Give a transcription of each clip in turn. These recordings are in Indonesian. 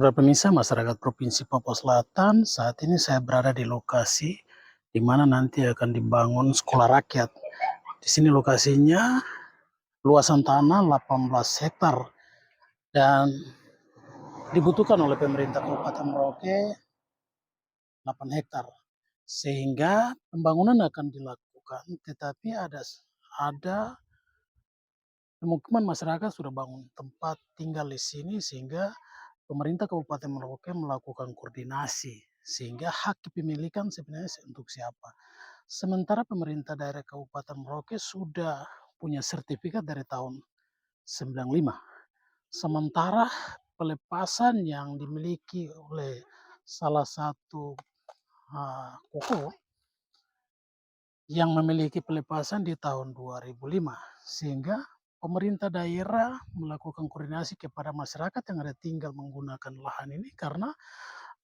Para pemirsa masyarakat Provinsi Papua Selatan, saat ini saya berada di lokasi di mana nanti akan dibangun sekolah rakyat. Di sini lokasinya luasan tanah 18 hektar dan dibutuhkan oleh pemerintah Kabupaten Merauke 8 hektar. Sehingga pembangunan akan dilakukan, tetapi ada pemukiman masyarakat sudah bangun tempat tinggal di sini sehingga pemerintah Kabupaten Merauke melakukan koordinasi sehingga hak kepemilikan sebenarnya untuk siapa. Sementara pemerintah daerah Kabupaten Merauke sudah punya sertifikat dari tahun 95. Sementara pelepasan yang dimiliki oleh salah satu koko yang memiliki pelepasan di tahun 2005 sehingga pemerintah daerah melakukan koordinasi kepada masyarakat yang ada tinggal menggunakan lahan ini karena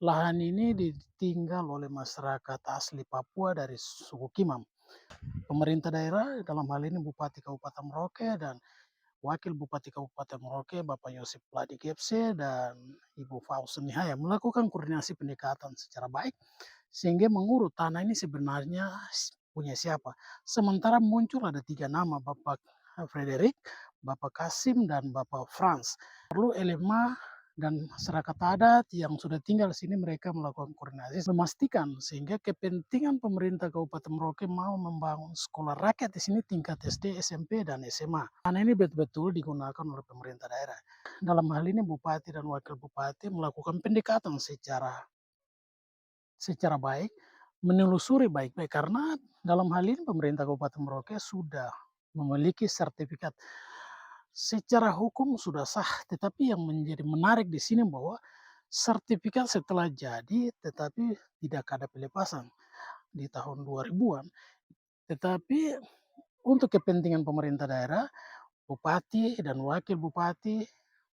lahan ini ditinggal oleh masyarakat asli Papua dari suku Kimam. Pemerintah daerah dalam hal ini Bupati Kabupaten Merauke dan Wakil Bupati Kabupaten Merauke Bapak Yosep Pladi Gepse dan Ibu Fausen Nihaya melakukan koordinasi pendekatan secara baik sehingga mengurut tanah ini sebenarnya punya siapa. Sementara muncul ada 3 nama, Bapak Frederick, Bapak Kasim, dan Bapak Franz. Perlu LMA dan masyarakat adat yang sudah tinggal di sini mereka melakukan koordinasi memastikan sehingga kepentingan pemerintah Kabupaten Merauke mau membangun sekolah rakyat di sini tingkat SD, SMP, dan SMA. Karena ini betul-betul digunakan oleh pemerintah daerah. Dalam hal ini Bupati dan Wakil Bupati melakukan pendekatan secara baik, menelusuri baik-baik karena dalam hal ini pemerintah Kabupaten Merauke sudah memiliki sertifikat secara hukum sudah sah, tetapi yang menjadi menarik di sini bahwa sertifikat setelah jadi tetapi tidak ada pelepasan di tahun 2000-an. Tetapi untuk kepentingan pemerintah daerah, bupati dan wakil bupati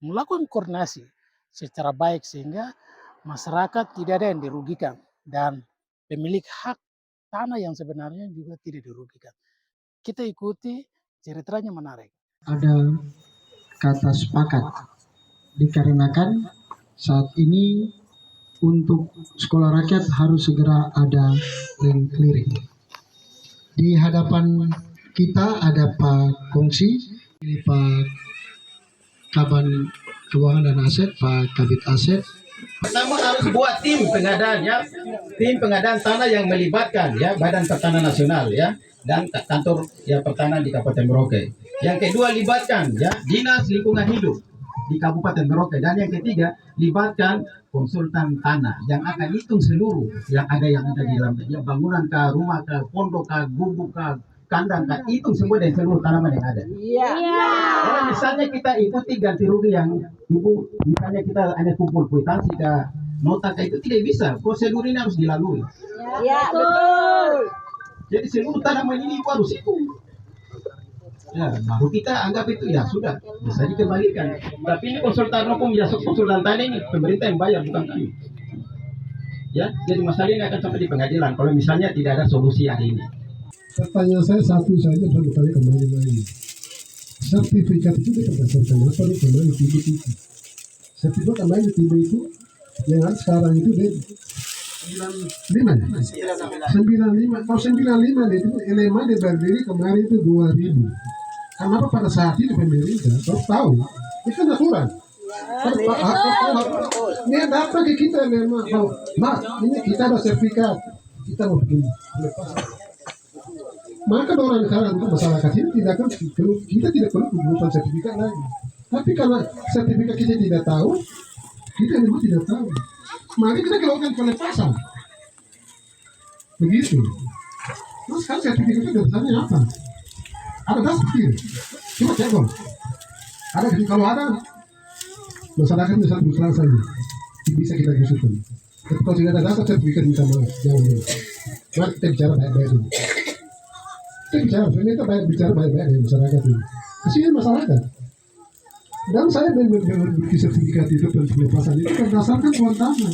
melakukan koordinasi secara baik sehingga masyarakat tidak ada yang dirugikan dan pemilik hak tanah yang sebenarnya juga tidak dirugikan. Kita ikuti ceritanya menarik. Ada kata sepakat dikarenakan saat ini untuk sekolah rakyat harus segera ada land clearing. Di hadapan kita ada Pak Kongsi, Pak Kaban Keuangan dan Aset, Pak Kabit Aset. Pertama harus buat tim pengadaan ya, tim pengadaan tanah yang melibatkan ya Badan Pertanahan Nasional ya dan kantor ya pertanahan di Kabupaten Merauke. Yang kedua libatkan ya Dinas Lingkungan Hidup di Kabupaten Merauke dan yang ketiga libatkan konsultan tanah yang akan hitung seluruh yang ada di dalam ya, bangunan ke rumah ke pondok ke gubuk ke kandang kan hitung semua dari seluruh tanaman yang ada. Iya. Kalau misalnya kita ikuti ganti rugi yang ibu, misalnya kita hanya kumpul kwitansi ke nota itu tidak bisa. Prosedur ini harus dilalui. Iya betul. Jadi seluruh tanaman ini harus itu. Ya, baru kita anggap itu ya sudah bisa dikembalikan. Tapi ini konsultan hukum ya konsultan tanah ini pemerintah yang bayar bukan kami. Ya, jadi masalah ini akan sampai di pengadilan. Kalau misalnya tidak ada solusi hari ini. Pertanyaan saya satu saja, saya bertanya kembali lagi. Sertifikat itu berdasarkan apa nih kembali tiba itu? Sertifikat kembali tiba itu yang sekarang itu dia 95 ya? 95. Kalau 95 itu LMA dia berdiri kemarin itu 2000. Kenapa pada saat ini pemerintah baru tahu? Itu kan aturan. Ini ada apa ke kita LMA? Mak, ini kita ada sertifikat. Kita mau bikin maka orang sekarang untuk masyarakat ini kita tidak perlu menggunakan sertifikat lagi. Tapi karena sertifikat kita tidak tahu, kita memang tidak tahu. Maka kita lakukan pelepasan. Begitu. Terus kan sertifikat itu dasarnya apa? Ada dasar. Coba cek dong. Ada kalau ada masyarakat bisa berserah saja. Bisa kita gusukan. Tapi kalau tidak ada dasar sertifikat minta maaf. Jangan dulu. Mari kita bicara baik-baik dulu. Kita bicara baik-baik dengan masyarakat ini. Kasihan masyarakat. Dan saya memiliki sertifikat itu dan pelepasan itu berdasarkan tuan tanah.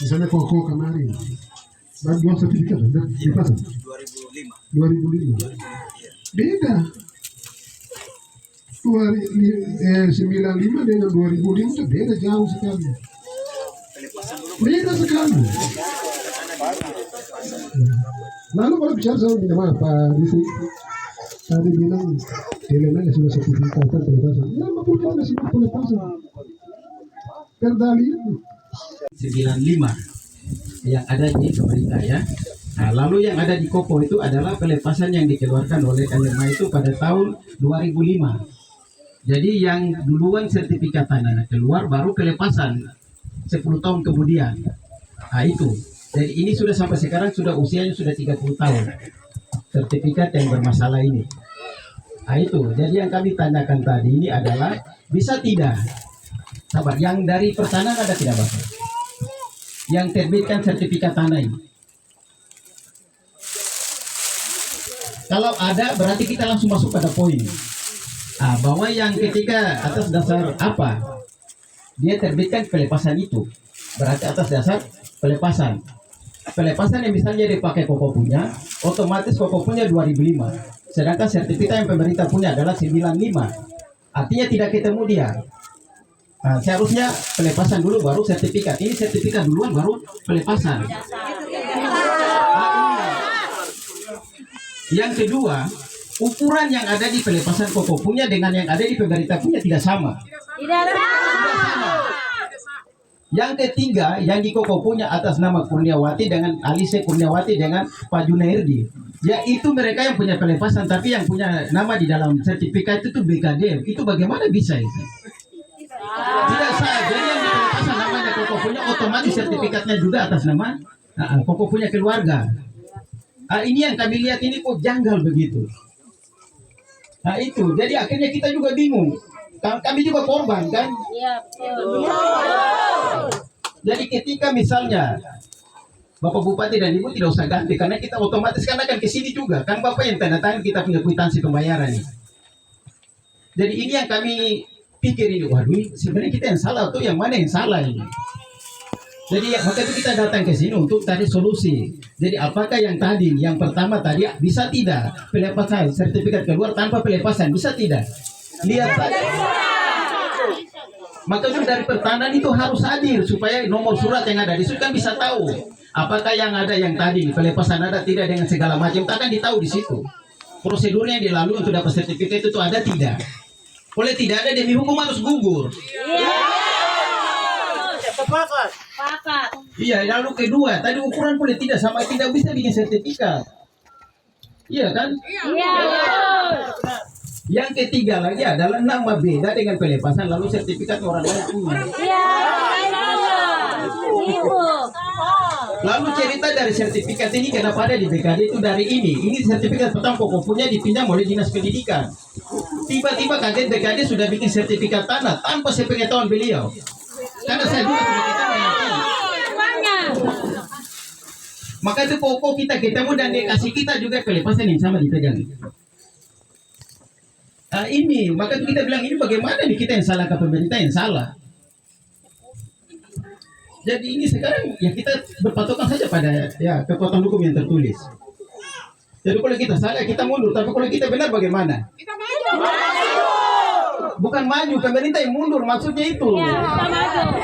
Misalnya koko kemarin, dan dua sertifikat ada pelepasan. 2005. Beda. 95 dengan 2005 itu beda jauh sekali. Beda sekali. Lalu kalau bicara sama minta maaf Pak Disi, tadi bilang elemen sudah sertifikat pelepasan. Lama pun kita masih pelepasan. Perdali 95 yang ada di pemerintah ya. Nah, lalu yang ada di Kopo itu adalah pelepasan yang dikeluarkan oleh LMA itu pada tahun 2005. Jadi yang duluan sertifikat tanah keluar baru pelepasan 10 tahun kemudian. Nah itu. Jadi ini sudah sampai sekarang sudah usianya sudah 30 tahun. Sertifikat yang bermasalah ini. Nah itu. Jadi yang kami tanyakan tadi ini adalah bisa tidak? Sabar, yang dari pertanahan ada tidak Bapak? Yang terbitkan sertifikat tanah ini. Kalau ada berarti kita langsung masuk pada poin. Bahwa yang ketiga atas dasar apa? Dia terbitkan pelepasan itu. Berarti atas dasar pelepasan. Pelepasan yang misalnya dipakai Kopo punya, otomatis Kopo punya 2005. Sedangkan sertifikat yang pemerintah punya adalah 95. Artinya tidak ketemu dia. Seharusnya pelepasan dulu baru sertifikat. Ini sertifikat duluan baru pelepasan. Yang kedua, ukuran yang ada di pelepasan Kopo punya dengan yang ada di pemerintah punya tidak sama. Tidak sama. Yang ketiga, yang di Kopo punya atas nama Kurniawati dengan Alise Kurniawati dengan Pak Junairdi. Ya itu mereka yang punya pelepasan, tapi yang punya nama di dalam sertifikat itu BKD. Itu bagaimana bisa itu? Tidak sah. Jadi yang di pelepasan namanya Kopo punya, otomatis sertifikatnya juga atas nama Kopo punya keluarga. Ini yang kami lihat ini kok janggal begitu. Nah itu, jadi akhirnya kita juga bingung. Kami juga korban kan. Iya, betul. Jadi ketika misalnya Bapak Bupati dan Ibu tidak usah ganti karena kita otomatis kan akan ke sini juga. Kan Bapak yang tanda tangan kita punya kwitansi pembayaran ini. Jadi ini yang kami pikir ini, waduh sebenarnya kita yang salah atau yang mana yang salah ini. Jadi maka itu kita datang ke sini untuk cari solusi. Jadi apakah yang tadi, yang pertama tadi bisa tidak pelepasan sertifikat keluar tanpa pelepasan, bisa tidak? Lihat saja. Maka itu dari pertanahan itu harus hadir supaya nomor surat yang ada di situ kan bisa tahu apakah yang ada yang tadi pelepasan ada tidak dengan segala macam, akan ditahu di situ. Prosedurnya yang dilalui untuk dapat sertifikat itu ada tidak? Boleh tidak ada demi hukum harus gugur. Sepakat. Iya, lalu kedua, tadi ukuran boleh tidak sama, tidak bisa bikin sertifikat. Iya kan? Iya. Yang ketiga lagi adalah nama beda dengan pelepasan, lalu sertifikat orang lain punya. Iya. Ibu. Lalu cerita dari sertifikat ini kenapa ada di BKD itu dari ini. Ini sertifikat pertama pokok punya dipinjam oleh Dinas Pendidikan. Tiba-tiba kaget BKD sudah bikin sertifikat tanah tanpa sepengetahuan beliau. Karena saya juga sudah maka itu pokok kita ketemu dan dia kasih kita juga pelepasan yang sama dipegang. Ini maka itu kita bilang ini bagaimana nih kita yang salah ke pemerintah yang salah. Jadi ini sekarang ya kita berpatokan saja pada ya kekuatan hukum yang tertulis. Jadi kalau kita salah kita mundur, tapi kalau kita benar bagaimana? Kita maju. Bukan maju, pemerintah yang mundur maksudnya itu. Iya,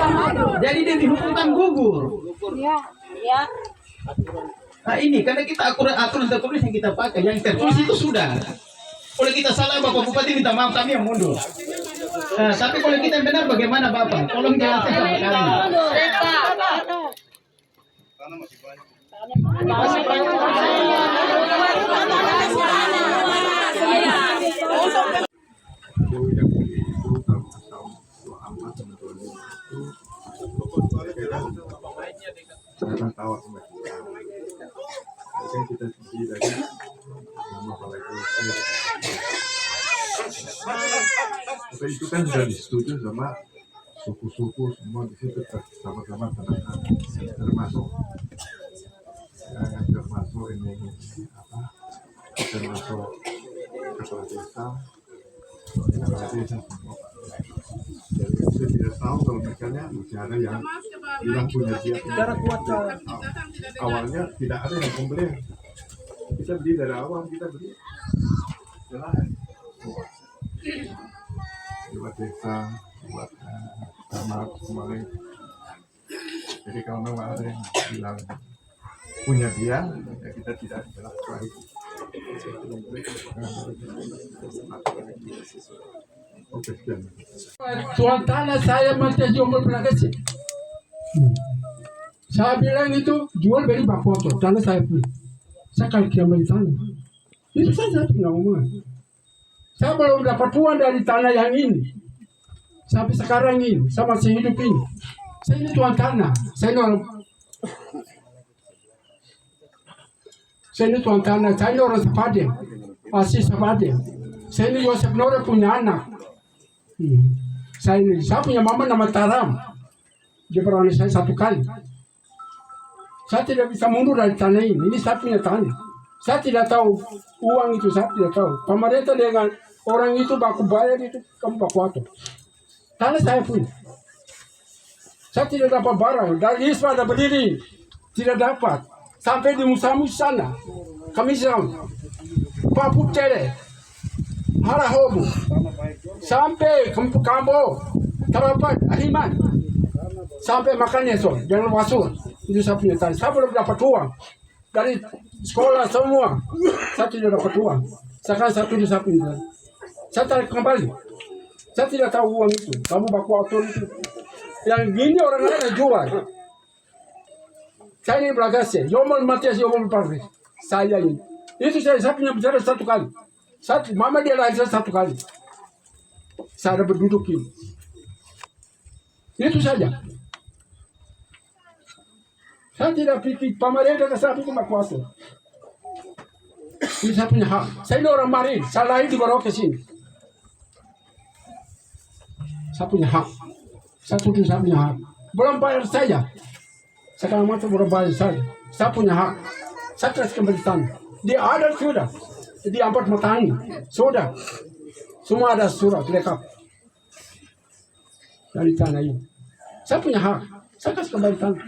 maju. Jadi dia dihukumkan gugur. Iya. Iya. Nah ini karena kita aturan tertulis yang kita pakai, yang tertulis itu sudah. Kalau kita salah Bapak Bupati minta maaf, kami yang mundur. Tapi kalau kita yang benar bagaimana Bapak? Tolong jelaskan sama kami. Masih banyak. Datang tawa sama kita. Mungkin kita sendiri dari nama balai desa. Tapi itu kan sudah disetujui sama suku-suku semua di situ sama-sama tenang, termasuk ini apa? Termasuk kepala desa semua. Jadi saya tidak tahu kalau misalnya masih ada yang bilang punya dia. Awalnya tidak ada yang komplain. Kita beli dari awal, kita beli. Jelas. buat desa, buat camat kemarin. Jadi kalau memang ada yang bilang punya dia, ya kita tidak jelas lagi. Oke, sekian. Tuan tanah saya masih jual pelagasi. Saya bilang itu jual beli bakoto, tanah saya punya. Saya kalau kira beli tanah, itu saya punya omongan. Saya belum dapat uang dari tanah yang ini. Sampai sekarang ini, saya masih hidup ini. Saya ini tuan tanah. Saya ini tuan tanah. Saya ini orang Sepadan. Asli Sepadan. Saya ini Yosef Nora punya anak. Saya punya mama nama Taram. Dia berani saya 1 kali. Saya tidak bisa mundur dari tanah ini. Ini saya punya tanah. Saya tidak tahu uang itu, saya tidak tahu. Pemerintah dengan orang itu baku bayar itu, kamu baku atur. Tanah saya punya. Saya tidak dapat barang. Dari Isma ada berdiri. Tidak dapat. Sampai di Musamus sana. Kami sedang. Papu Tere. Harahobu. Sampai Kambo. Tarapat. Ahiman. Sampai makannya so. Jangan wasur. Itu saya punya tanah. Saya belum dapat uang. Dari sekolah semua. Saya tidak dapat uang. Sekarang satu di saya punya. Saya tarik kembali. Saya tidak tahu uang itu. Kamu baku atur itu. Yang gini orang lain jual. Saya ini Belagasi. Yomol Matias, Yomol Parvis. Saya ini. Itu saya punya bicara 1 kali. Mama dia lahir 1 kali. Saya ada berduduk ini. Itu saja. Saya tidak pikir pemerintah saya pikir baku atur. Ini saya punya hak. Saya ini orang Marin. Saya lahir di Merauke sini. Saya punya hak. Saya punya hak. Belum bayar saja. Sekarang macam belum bayar saja. Saya punya hak. Saya kasih kembali tanah. Dia ada sudah. Di 4 matahari. Sudah. Semua ada surat lengkap. Dari tanah ini. Saya punya hak. Saya kasih kembali tanah.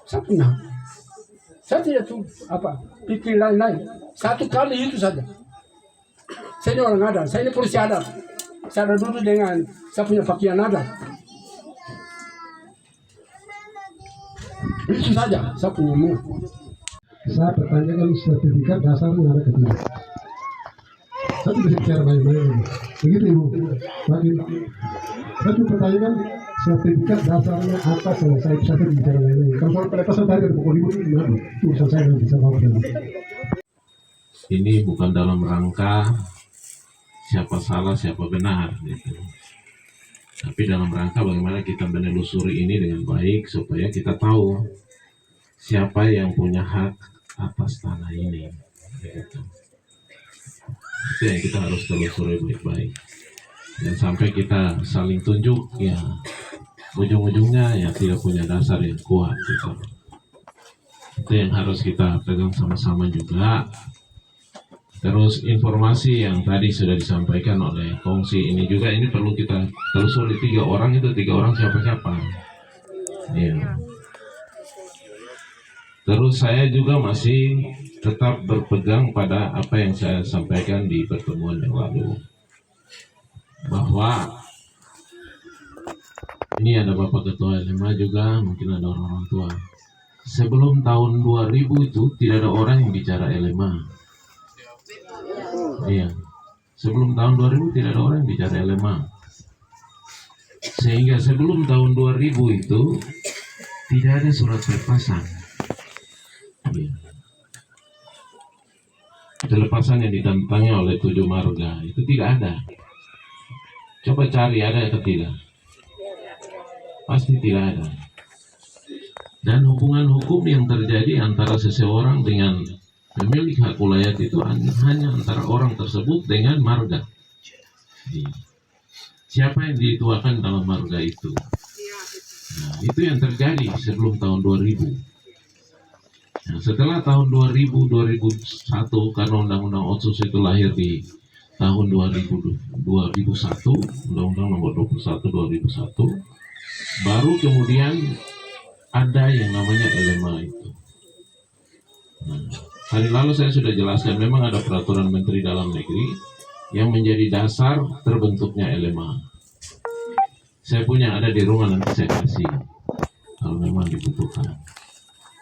Saya punya hak. Saya tidak tahu pikir lain-lain. 1 kali itu saja. Saya ini orang adat. Saya ini polisi adat. Saya duduk dengan saya punya pakaian adat. Itu saja saya punya umur. Saya pertanyakan sertifikat dasarnya ada ketiga. Saya tidak bicara banyak-banyak. Begitu Ibu. Makin. Saya cuma pertanyakan sertifikat dasarnya apa selesai. Saya tidak bicara banyak-banyak. Kalau soal pelepasan tadi ada pokok Ibu itu gimana? Itu urusan saya yang bisa bawa tadi. Ini bukan dalam rangka siapa salah siapa benar gitu. Tapi dalam rangka bagaimana kita menelusuri ini dengan baik supaya kita tahu siapa yang punya hak atas tanah ini gitu. Itu yang kita harus telusuri baik-baik. Dan sampai kita saling tunjuk ya ujung-ujungnya ya tidak punya dasar yang kuat gitu. Itu yang harus kita pegang sama-sama juga. Terus informasi yang tadi sudah disampaikan oleh Kongsi ini juga ini perlu kita telusuri 3 orang itu 3 orang siapa-siapa. Ya. Terus saya juga masih tetap berpegang pada apa yang saya sampaikan di pertemuan yang lalu. Bahwa ini ada Bapak Ketua LMA juga, mungkin ada orang-orang tua. Sebelum tahun 2000 itu tidak ada orang yang bicara LMA. Iya, sebelum tahun 2000 tidak ada orang yang bicara LMA. Sehingga sebelum tahun 2000 itu tidak ada surat perpasan. Iya. Pelepasan yang ditantangnya oleh 7 marga itu tidak ada. Coba cari ada atau tidak? Pasti tidak ada. Dan hubungan hukum yang terjadi antara seseorang dengan pemilik hak ulayat itu hanya antara orang tersebut dengan marga. Siapa yang dituakan dalam marga itu? Nah, itu yang terjadi sebelum tahun 2000. Nah, setelah tahun 2000-2001 karena Undang-Undang Otsus itu lahir di tahun 2001, Undang-Undang Nomor 21 2001, baru kemudian ada yang namanya LMA itu. Nah, hari lalu saya sudah jelaskan memang ada peraturan Menteri Dalam Negeri yang menjadi dasar terbentuknya LMA. Saya punya ada di rumah, nanti saya kasih kalau memang dibutuhkan.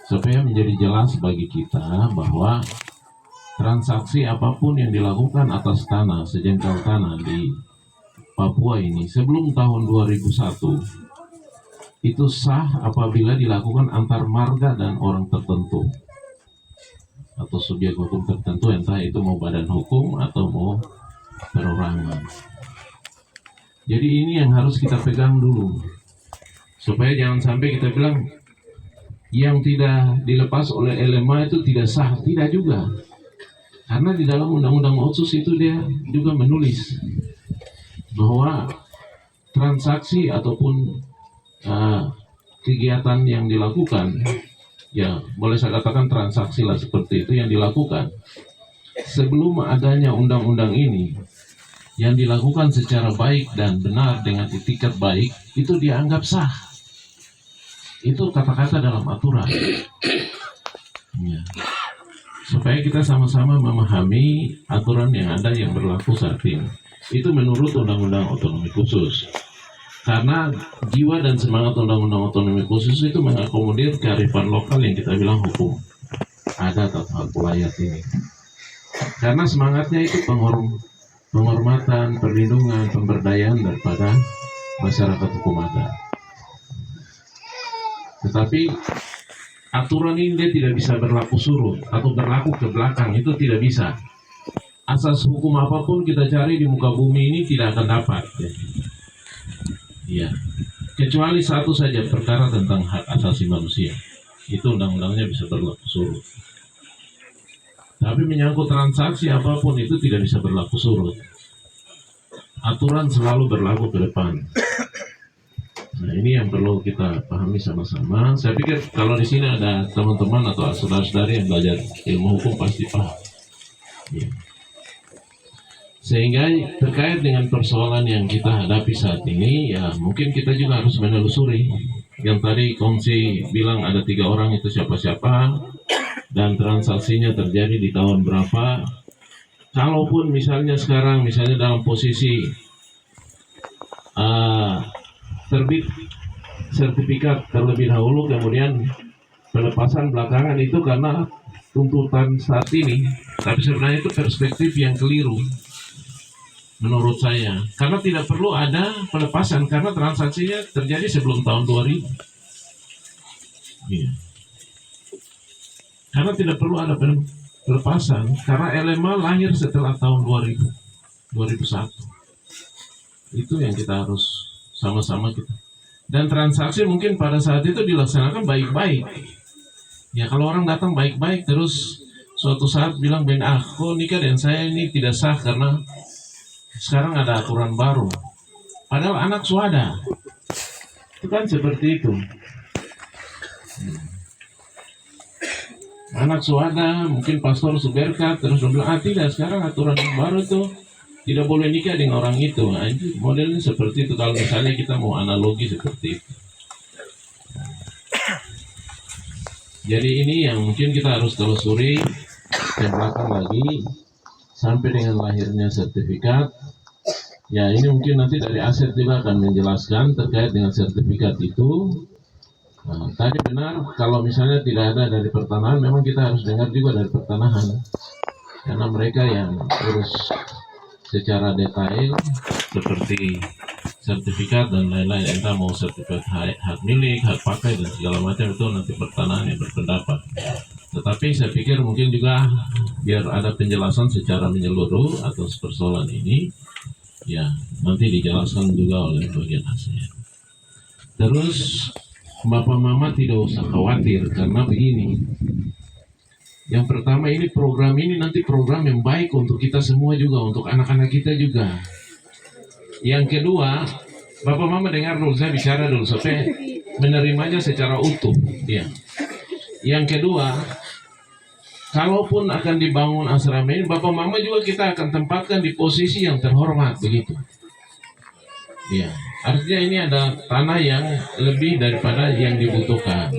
Supaya menjadi jelas bagi kita bahwa transaksi apapun yang dilakukan atas tanah, sejengkal tanah di Papua ini sebelum tahun 2001 itu sah apabila dilakukan antar marga dan orang tertentu atau subjek hukum tertentu, entah itu mau badan hukum atau mau perorangan. Jadi ini yang harus kita pegang dulu, supaya jangan sampai kita bilang yang tidak dilepas oleh LMA itu tidak sah. Tidak juga, karena di dalam undang-undang otsus itu dia juga menulis bahwa transaksi ataupun kegiatan yang dilakukan, ya boleh saya katakan transaksi lah seperti itu yang dilakukan sebelum adanya undang-undang ini, yang dilakukan secara baik dan benar dengan itikat baik, itu dianggap sah. Itu kata-kata dalam aturan. Ya. Supaya kita sama-sama memahami aturan yang ada yang berlaku saat ini. Itu menurut Undang-Undang Otonomi Khusus. Karena jiwa dan semangat Undang-Undang Otonomi Khusus itu mengakomodir kearifan lokal yang kita bilang hukum adat atau hak wilayah ini. Karena semangatnya itu penghormatan, perlindungan, pemberdayaan daripada masyarakat hukum adat. Tetapi aturan ini dia tidak bisa berlaku surut atau berlaku ke belakang, itu tidak bisa. Asas hukum apapun kita cari di muka bumi ini tidak akan dapat. Ya, kecuali satu saja, perkara tentang hak asasi manusia. Itu undang-undangnya bisa berlaku surut. Tapi menyangkut transaksi apapun itu tidak bisa berlaku surut. Aturan selalu berlaku ke depan. Nah, ini yang perlu kita pahami sama-sama. Saya pikir kalau di sini ada teman-teman atau saudara-saudari yang belajar ilmu hukum pasti paham. Ya. Sehingga terkait dengan persoalan yang kita hadapi saat ini, ya mungkin kita juga harus menelusuri. Yang tadi Kongsi bilang ada 3 orang itu siapa-siapa, dan transaksinya terjadi di tahun berapa. Kalaupun misalnya sekarang, misalnya dalam posisi terbit sertifikat terlebih dahulu, kemudian pelepasan belakangan, itu karena tuntutan saat ini. Tapi sebenarnya itu perspektif yang keliru menurut saya, karena tidak perlu ada pelepasan karena transaksinya terjadi sebelum tahun 2000. Iya. Karena tidak perlu ada pelepasan karena LMA lahir setelah tahun 2001. Itu yang kita harus sama-sama kita. Dan transaksi mungkin pada saat itu dilaksanakan baik-baik. Ya kalau orang datang baik-baik terus suatu saat bilang kok nikah dan saya ini tidak sah karena sekarang ada aturan baru. Padahal anak swada. Itu kan seperti itu. Anak swada, mungkin pastor suberkat terus bilang tidak, sekarang aturan baru itu tidak boleh nikah dengan orang itu. Nah, itu modelnya seperti itu kalau misalnya kita mau analogi seperti itu. Jadi ini yang mungkin kita harus telusuri ke belakang lagi sampai dengan lahirnya sertifikat. Ya ini mungkin nanti dari Aset juga akan menjelaskan terkait dengan sertifikat itu. Nah, tadi benar kalau misalnya tidak ada dari pertanahan, memang kita harus dengar juga dari pertanahan. Karena mereka yang urus secara detail seperti sertifikat dan lain-lain, entah mau sertifikat hak milik, hak pakai dan segala macam, itu nanti pertanahan yang berpendapat. Tetapi saya pikir mungkin juga biar ada penjelasan secara menyeluruh atas persoalan ini, ya nanti dijelaskan juga oleh bagian ASEAN. Terus Bapak Mama tidak usah khawatir karena begini. Yang pertama, ini program ini nanti program yang baik untuk kita semua juga, untuk anak-anak kita juga. Yang kedua, Bapak Mama dengar dulu, saya bicara dulu supaya menerimanya secara utuh. Ya. Yang kedua, kalaupun akan dibangun asrama ini, Bapak Mama juga kita akan tempatkan di posisi yang terhormat begitu. Ya, artinya ini ada tanah yang lebih daripada yang dibutuhkan.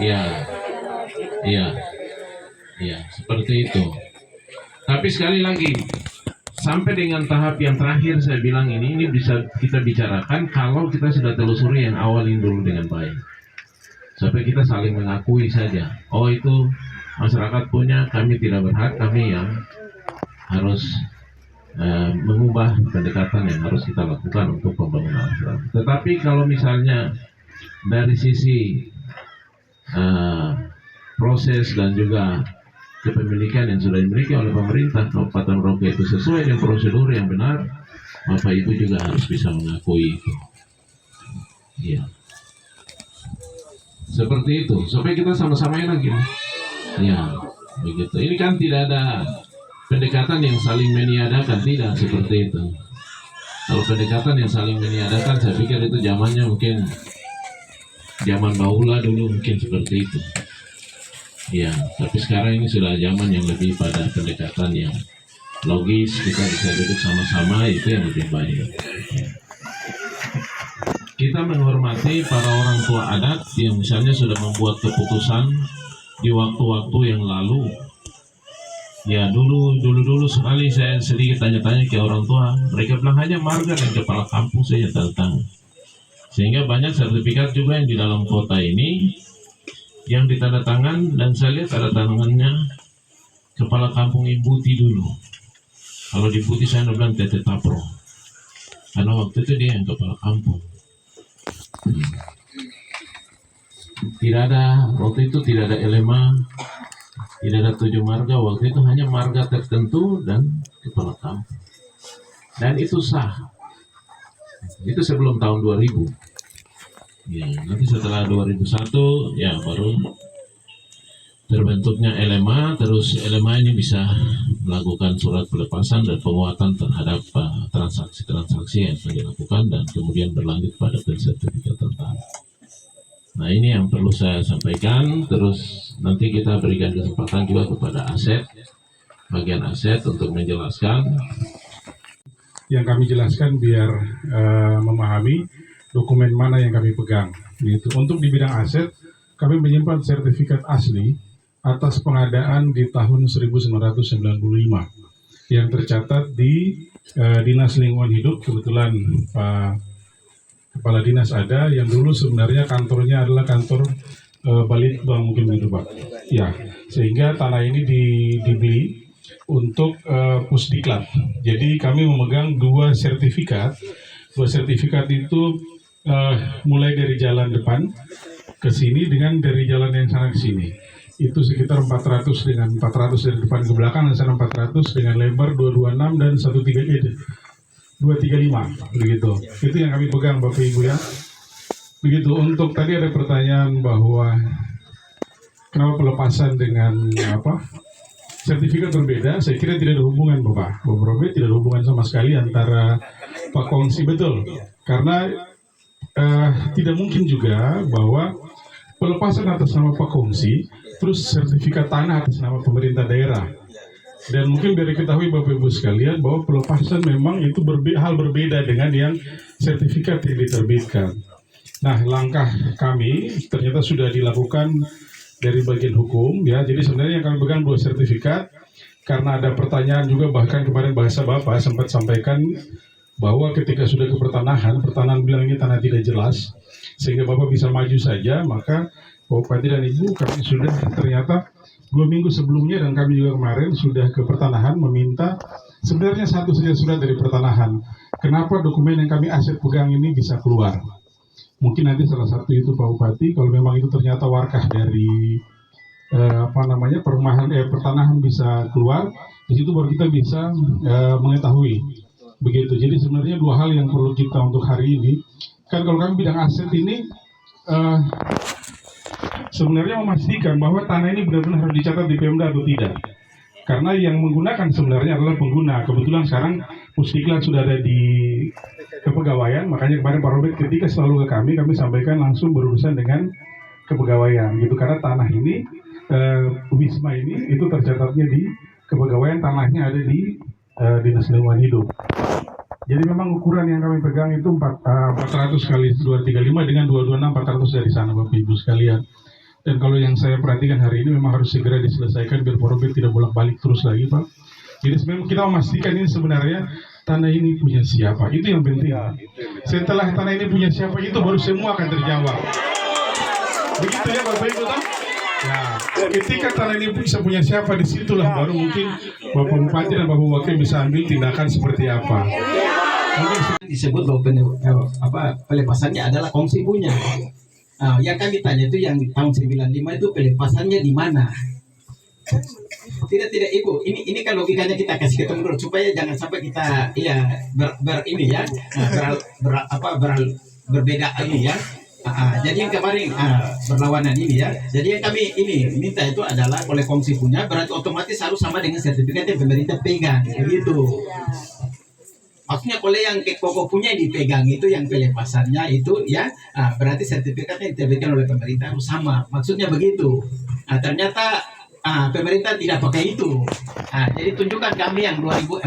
Ya. Iya, seperti itu. Tapi sekali lagi, sampai dengan tahap yang terakhir saya bilang ini bisa kita bicarakan kalau kita sudah telusuri yang awal ini dulu dengan baik. Sampai kita saling mengakui saja, oh itu masyarakat punya, kami tidak berhak, kami yang harus mengubah pendekatan yang harus kita lakukan untuk pembangunan asrama. Tetapi kalau misalnya dari sisi proses dan juga kepemilikan yang sudah dimiliki oleh pemerintah Kabupaten Merauke itu sesuai dengan prosedur yang benar, Bapak Ibu juga harus bisa mengakui itu. Iya. Seperti itu, supaya kita sama-sama lagi. Ya, begitu. Ini kan tidak ada pendekatan yang saling meniadakan, tidak seperti itu. Kalau pendekatan yang saling meniadakan, saya pikir itu zamannya mungkin zaman bahula dulu mungkin seperti itu. Ya, tapi sekarang ini sudah zaman yang lebih pada pendekatan yang logis, kita bisa duduk sama-sama, itu yang lebih baik. Ya. Kita menghormati para orang tua adat yang misalnya sudah membuat keputusan di waktu-waktu yang lalu. Ya dulu sekali saya sedikit tanya-tanya ke orang tua, mereka bilang hanya marga dan kepala kampung saja tanda tangan. Sehingga banyak sertifikat juga yang di dalam kota ini yang ditanda tangan, dan saya lihat tanda tangannya kepala kampung Imbuti dulu. Kalau di Putih saya bilang Tete Tapro, karena waktu itu dia yang kepala kampung. Tidak ada waktu itu, tidak ada elema, tidak ada 7 marga, waktu itu hanya marga tertentu dan kepala kampung. Dan itu sah. Itu sebelum tahun 2000. Ya, nanti setelah 2001 ya baru terbentuknya LMA, terus LMA ini bisa melakukan surat pelepasan dan penguatan terhadap transaksi-transaksi yang sudah dilakukan dan kemudian berlanjut pada sertifikat tentara. Nah ini yang perlu saya sampaikan, terus nanti kita berikan kesempatan juga kepada aset, bagian aset untuk menjelaskan. Yang kami jelaskan biar memahami dokumen mana yang kami pegang. Gitu. Untuk di bidang aset, kami menyimpan sertifikat asli atas pengadaan di tahun 1995 yang tercatat di Dinas Lingkungan Hidup. Kebetulan Pak Kepala Dinas ada, yang dulu sebenarnya kantornya adalah kantor Balitbang mungkin begitu Pak. Ya, sehingga tanah ini dibeli untuk Pusdiklat. Jadi kami memegang 2 sertifikat. 2 sertifikat itu mulai dari jalan depan ke sini dengan dari jalan yang sana ke sini. Itu sekitar 400 dengan 400 dari depan ke belakang, dan sana 400 dengan lebar 226 dan 235 begitu. Itu yang kami pegang Bapak Ibu ya. Begitu. Untuk tadi ada pertanyaan bahwa kenapa pelepasan dengan sertifikat berbeda, saya kira tidak ada hubungan Bapak Robert, tidak ada hubungan sama sekali antara Pak Kongsi, betul. Karena tidak mungkin juga bahwa pelepasan atas nama Pak Kongsi, terus sertifikat tanah atas nama pemerintah daerah. Dan mungkin biar diketahui Bapak Ibu sekalian bahwa pelepasan memang itu hal berbeda dengan yang sertifikat yang diterbitkan. Nah, langkah kami ternyata sudah dilakukan dari bagian hukum ya. Jadi sebenarnya yang kami pegang 2 sertifikat, karena ada pertanyaan juga, bahkan kemarin bahasa Bapak sempat sampaikan bahwa ketika sudah ke pertanahan bilang ini tanah tidak jelas, sehingga Bapak bisa maju saja, maka Bapak dan Ibu kami sudah ternyata 2 minggu sebelumnya, dan kami juga kemarin sudah ke pertanahan meminta sebenarnya 1 saja surat dari pertanahan. Kenapa dokumen yang kami aset pegang ini bisa keluar? Mungkin nanti salah satu itu Pak Bupati, kalau memang itu ternyata warkah dari perumahan pertanahan bisa keluar, di situ baru kita bisa mengetahui. Begitu. Jadi sebenarnya 2 hal yang perlu kita untuk hari ini. Kan kalau kami bidang aset ini sebenarnya memastikan bahwa tanah ini benar-benar harus dicatat di Pemda atau tidak. Karena yang menggunakan sebenarnya adalah pengguna. Kebetulan sekarang Pusdiklat sudah ada di kepegawaian, makanya kemarin Pak Robert ketika selalu ke kami sampaikan langsung berurusan dengan kepegawaian gitu. Karena tanah ini, Wisma ini itu tercatatnya di kepegawaian, tanahnya ada di Dinas Lingkungan Hidup. Jadi memang ukuran yang kami pegang itu 400 kali 235 dengan 226 400 dari sana Bapak Ibu sekalian. Dan kalau yang saya perhatikan hari ini memang harus segera diselesaikan biar Pak Robert tidak bolak-balik terus lagi Pak. Jadi sebenarnya kita memastikan ini sebenarnya tanah ini punya siapa, itu yang penting. Setelah tanah ini punya siapa itu baru semua akan terjawab. Begitu ya Bapak Ibu toh? Ya, ketika tanah ini bisa punya siapa, disitulah baru mungkin Bapak Bupati dan Bapak Wakil bisa ambil tindakan seperti apa. Mungkin Disebut bahwa pelepasannya adalah kongsi punya. Yang kami tanya itu yang tahun 95 itu pelepasannya di mana? Tidak Ibu, ini kan logikanya kita kasih ketemu dulu supaya jangan sampai kita berbeda ini ya. Jadi yang kemarin berlawanan ini ya. Jadi yang kami ini minta itu adalah oleh kongsi punya, berarti otomatis harus sama dengan sertifikat yang pemerintah pegang, begitu. Maksudnya kalau yang pokok punya yang dipegang itu yang pelepasannya itu ya, berarti sertifikatnya yang diterbitkan oleh pemerintah harus sama. Maksudnya begitu. Ternyata pemerintah tidak pakai itu. Jadi tunjukkan kami yang 2095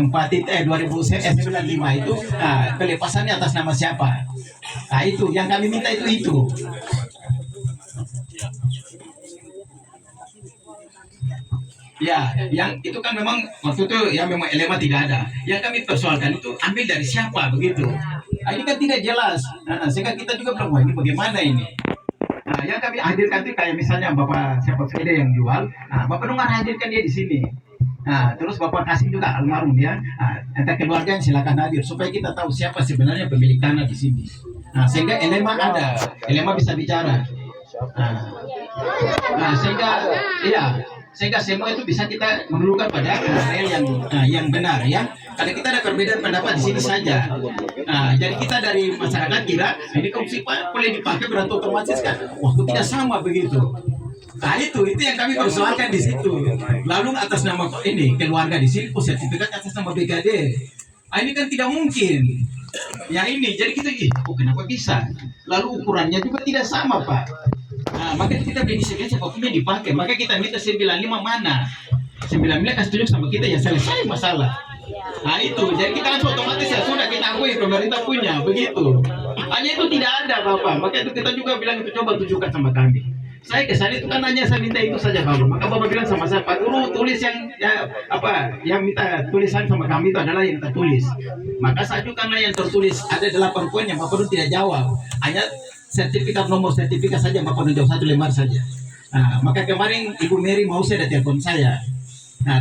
itu pelepasannya atas nama siapa. Itu yang kami minta itu. Ya, yang itu kan memang waktu itu ya memang elemen tidak ada. Yang kami persoalkan itu ambil dari siapa begitu. Ini kan tidak jelas. Sehingga kita juga bilang, wah ini bagaimana ini? Yang kami hadirkan itu kayak misalnya Bapak siapa sepeda yang jual, Bapak Nungan hadirkan dia di sini. Terus Bapak kasih juga almarhum dia, entah keluarga yang silakan hadir supaya kita tahu siapa sebenarnya pemilik tanah di sini. Sehingga elemen ada, elemen bisa bicara. Sehingga semua itu bisa kita mengeluhkan pada real yang benar ya. Karena kita ada perbedaan pendapat di sini saja. Jadi kita dari masyarakat kira ini kongsi boleh dipakai berarti otomatis kan waktu tidak sama begitu. Itu yang kami persoalkan di situ. Lalu atas nama ini keluarga di sini, sertifikat atas nama BKD. Ini kan tidak mungkin. Ya ini, jadi kita kenapa bisa? Lalu ukurannya juga tidak sama Pak. Maka kita beli sekian siapapun yang dipakai. Maka kita minta 95 mana? 95 kasih tunjuk sama kita ya selesai masalah. Itu, jadi kita langsung otomatis ya sudah kita akui pemerintah punya begitu. Hanya itu tidak ada Bapak. Maka itu kita juga bilang itu coba tunjukkan sama kami. Saya kesana itu kan hanya saya minta itu saja Bapak. Maka Bapak bilang sama saya, Pak Guru tulis yang minta tulisan sama kami itu adalah yang tertulis. Maka saya juga karena yang tertulis ada 8 poin yang Bapak tidak jawab. Hanya sertifikat nomor sertifikat saja Bapak jawab 1 lembar saja. Maka kemarin Ibu Mary mau saya ada telepon saya.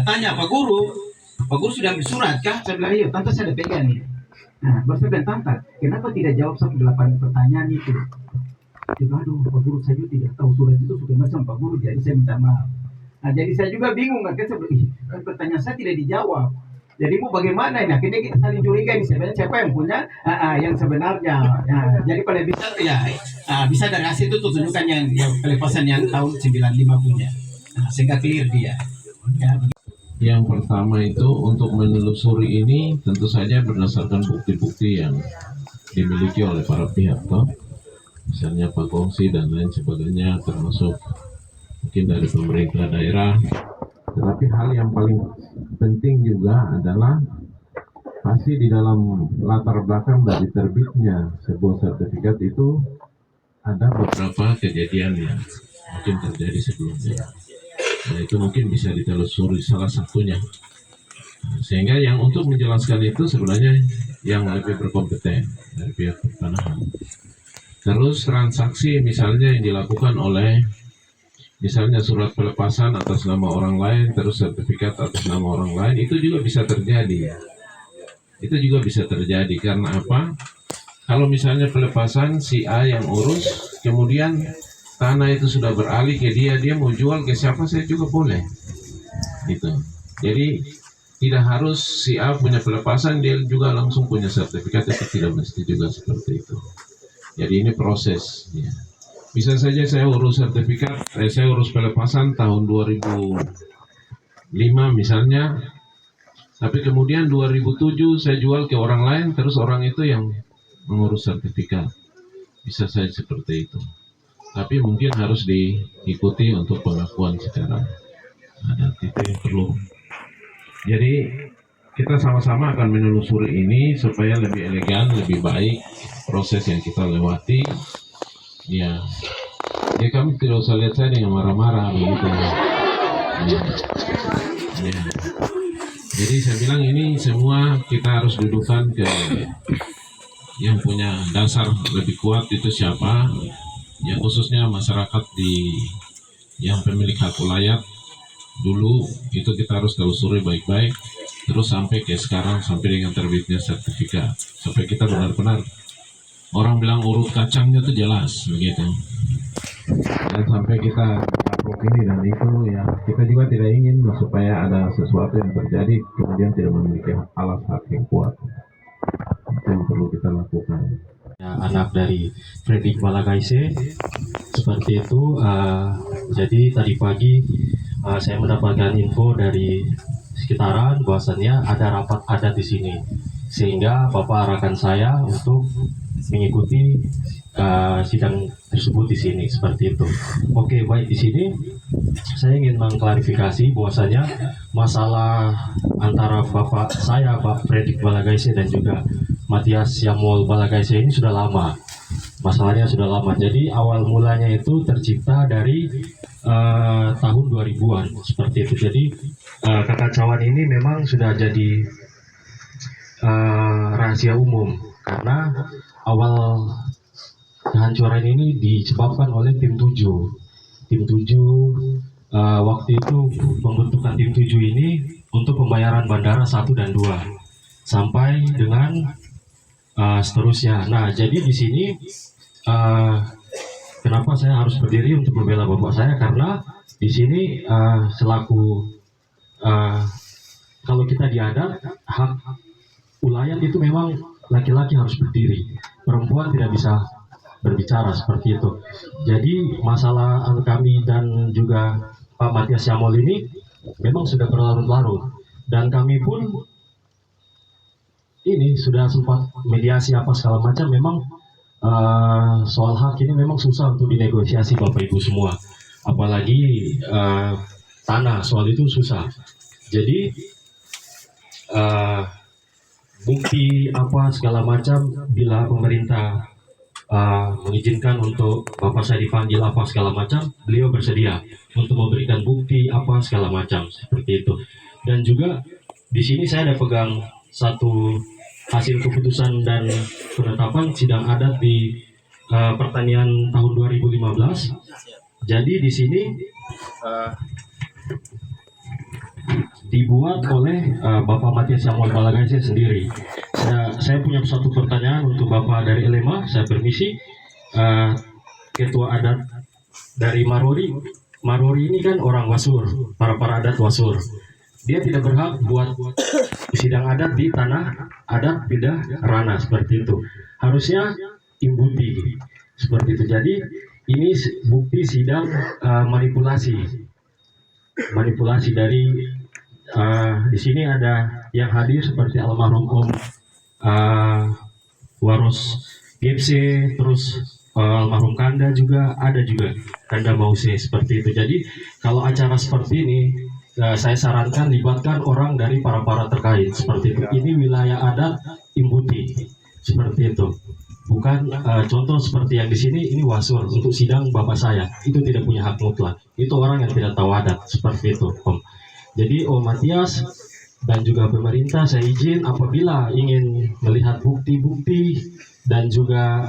Tanya Pak Guru sudah ambil surat kah? Saya bilang iya, tante saya ada pegang nih. Baru saya bilang tante, kenapa tidak jawab sampai 8 pertanyaan itu? Aduh, Pak Guru saya juga tidak tahu surat itu sudah macam Pak Guru, jadi saya minta maaf. Jadi saya juga bingung, akhirnya saya bilang, pertanyaan saya tidak dijawab. Jadi mau bagaimana ini? Akhirnya kita saling curiga ini sebenarnya siapa yang punya yang sebenarnya. Jadi pada bisa bisa dari hasil itu tunjukkan yang pelepasan yang tahun 95 punya. Sehingga clear dia. Yang pertama itu untuk menelusuri ini tentu saja berdasarkan bukti-bukti yang dimiliki oleh para pihak toh. Misalnya Pak Kongsi dan lain sebagainya, termasuk mungkin dari pemerintah daerah. Tetapi hal yang paling penting juga adalah pasti di dalam latar belakang dari terbitnya sebuah sertifikat itu ada beberapa kejadian yang mungkin terjadi sebelumnya. Nah, itu mungkin bisa ditelusuri salah satunya. Sehingga yang untuk menjelaskan itu sebenarnya yang lebih berkompeten dari pihak pertanahan. Terus transaksi misalnya yang dilakukan oleh misalnya surat pelepasan atas nama orang lain, terus sertifikat atas nama orang lain, itu juga bisa terjadi. Itu juga bisa terjadi karena apa? Kalau misalnya pelepasan si A yang urus, kemudian tanah itu sudah beralih ke dia mau jual ke siapa saya juga boleh. Gitu. Jadi tidak harus si A punya pelepasan, dia juga langsung punya sertifikat, itu tidak mesti juga seperti itu. Jadi ini proses. Ya. Bisa saja saya urus sertifikat, saya urus pelepasan tahun 2005 misalnya, tapi kemudian 2007 saya jual ke orang lain, terus orang itu yang mengurus sertifikat. Bisa saja seperti itu. Tapi mungkin harus diikuti untuk pengakuan secara adat, itu yang perlu. Jadi kita sama-sama akan menelusuri ini supaya lebih elegan, lebih baik proses yang kita lewati. Ya kami tidak usah lihat saya dengan marah-marah begitu. Ya. Jadi saya bilang ini semua kita harus dudukan ke yang punya dasar lebih kuat itu siapa, ya khususnya masyarakat di yang pemilik hak ulayat dulu itu kita harus telusuri baik-baik, terus sampai ke sekarang sampai dengan terbitnya sertifikat, sampai kita benar-benar orang bilang urut kacangnya itu jelas begitu, dan sampai kita upload ini, dan itu ya kita juga tidak ingin supaya ada sesuatu yang terjadi kemudian tidak memiliki alas hak yang kuat. Itu yang perlu kita lakukan. Ya, anak dari Fredrik Balagaise seperti itu. Jadi tadi pagi saya mendapatkan info dari sekitaran bahwasannya ada rapat adat di sini, sehingga Bapak arahkan saya untuk mengikuti sidang tersebut di sini seperti itu. Oke, baik, di sini saya ingin mengklarifikasi bahwasanya masalah antara Bapak saya, Pak Fredrik Balagaise, dan juga Matias Syamol Balagaise ini sudah lama. Masalahnya sudah lama. Jadi awal mulanya itu tercipta dari tahun 2000-an seperti itu. Jadi kekacauan ini memang sudah jadi rahasia umum karena awal kehancuran ini disebabkan oleh tim 7. Tim 7 waktu itu pembentukan tim 7 ini untuk pembayaran bandara 1 dan 2 sampai dengan seterusnya. Nah, jadi di sini kenapa saya harus berdiri untuk membela bapak saya, karena di sini selaku kalau kita di adat, hak ulayat itu memang laki-laki harus berdiri, perempuan tidak bisa berbicara seperti itu. Jadi masalah kami dan juga Pak Matias Syamol ini memang sudah berlarut-larut, dan kami pun ini sudah sempat mediasi apa segala macam. Memang soal hak ini memang susah untuk dinegosiasi Bapak Ibu semua, apalagi tanah, soal itu susah. Jadi bukti apa segala macam, bila pemerintah mengizinkan untuk Bapak saya dipanggil apa segala macam, beliau bersedia untuk memberikan bukti apa segala macam seperti itu. Dan juga di sini saya ada pegang satu hasil keputusan dan penetapan sidang adat di pertanian tahun 2015. Jadi di sini dibuat oleh Bapak Matias Syamol Balagaise sendiri. Saya punya satu pertanyaan untuk Bapak dari LMA. Saya permisi, Ketua Adat dari Marori. Marori ini kan orang Wasur, para adat Wasur. Dia tidak berhak buat sidang adat di tanah adat beda ranah seperti itu. Harusnya imbuti seperti itu. Jadi ini bukti sidang manipulasi dari di sini ada yang hadir seperti almarhum Om Waros GFC, terus almarhum Kanda juga ada, juga Kanda Mause seperti itu. Jadi kalau acara seperti ini, saya sarankan libatkan orang dari para terkait seperti itu. Ini wilayah adat imbuti seperti itu. Bukan contoh seperti yang di sini, ini Wasur untuk sidang bapak saya, itu tidak punya hak mutlak. Itu orang yang tidak tahu adat seperti itu, Om. Jadi Om Matias dan juga pemerintah, saya izin apabila ingin melihat bukti-bukti dan juga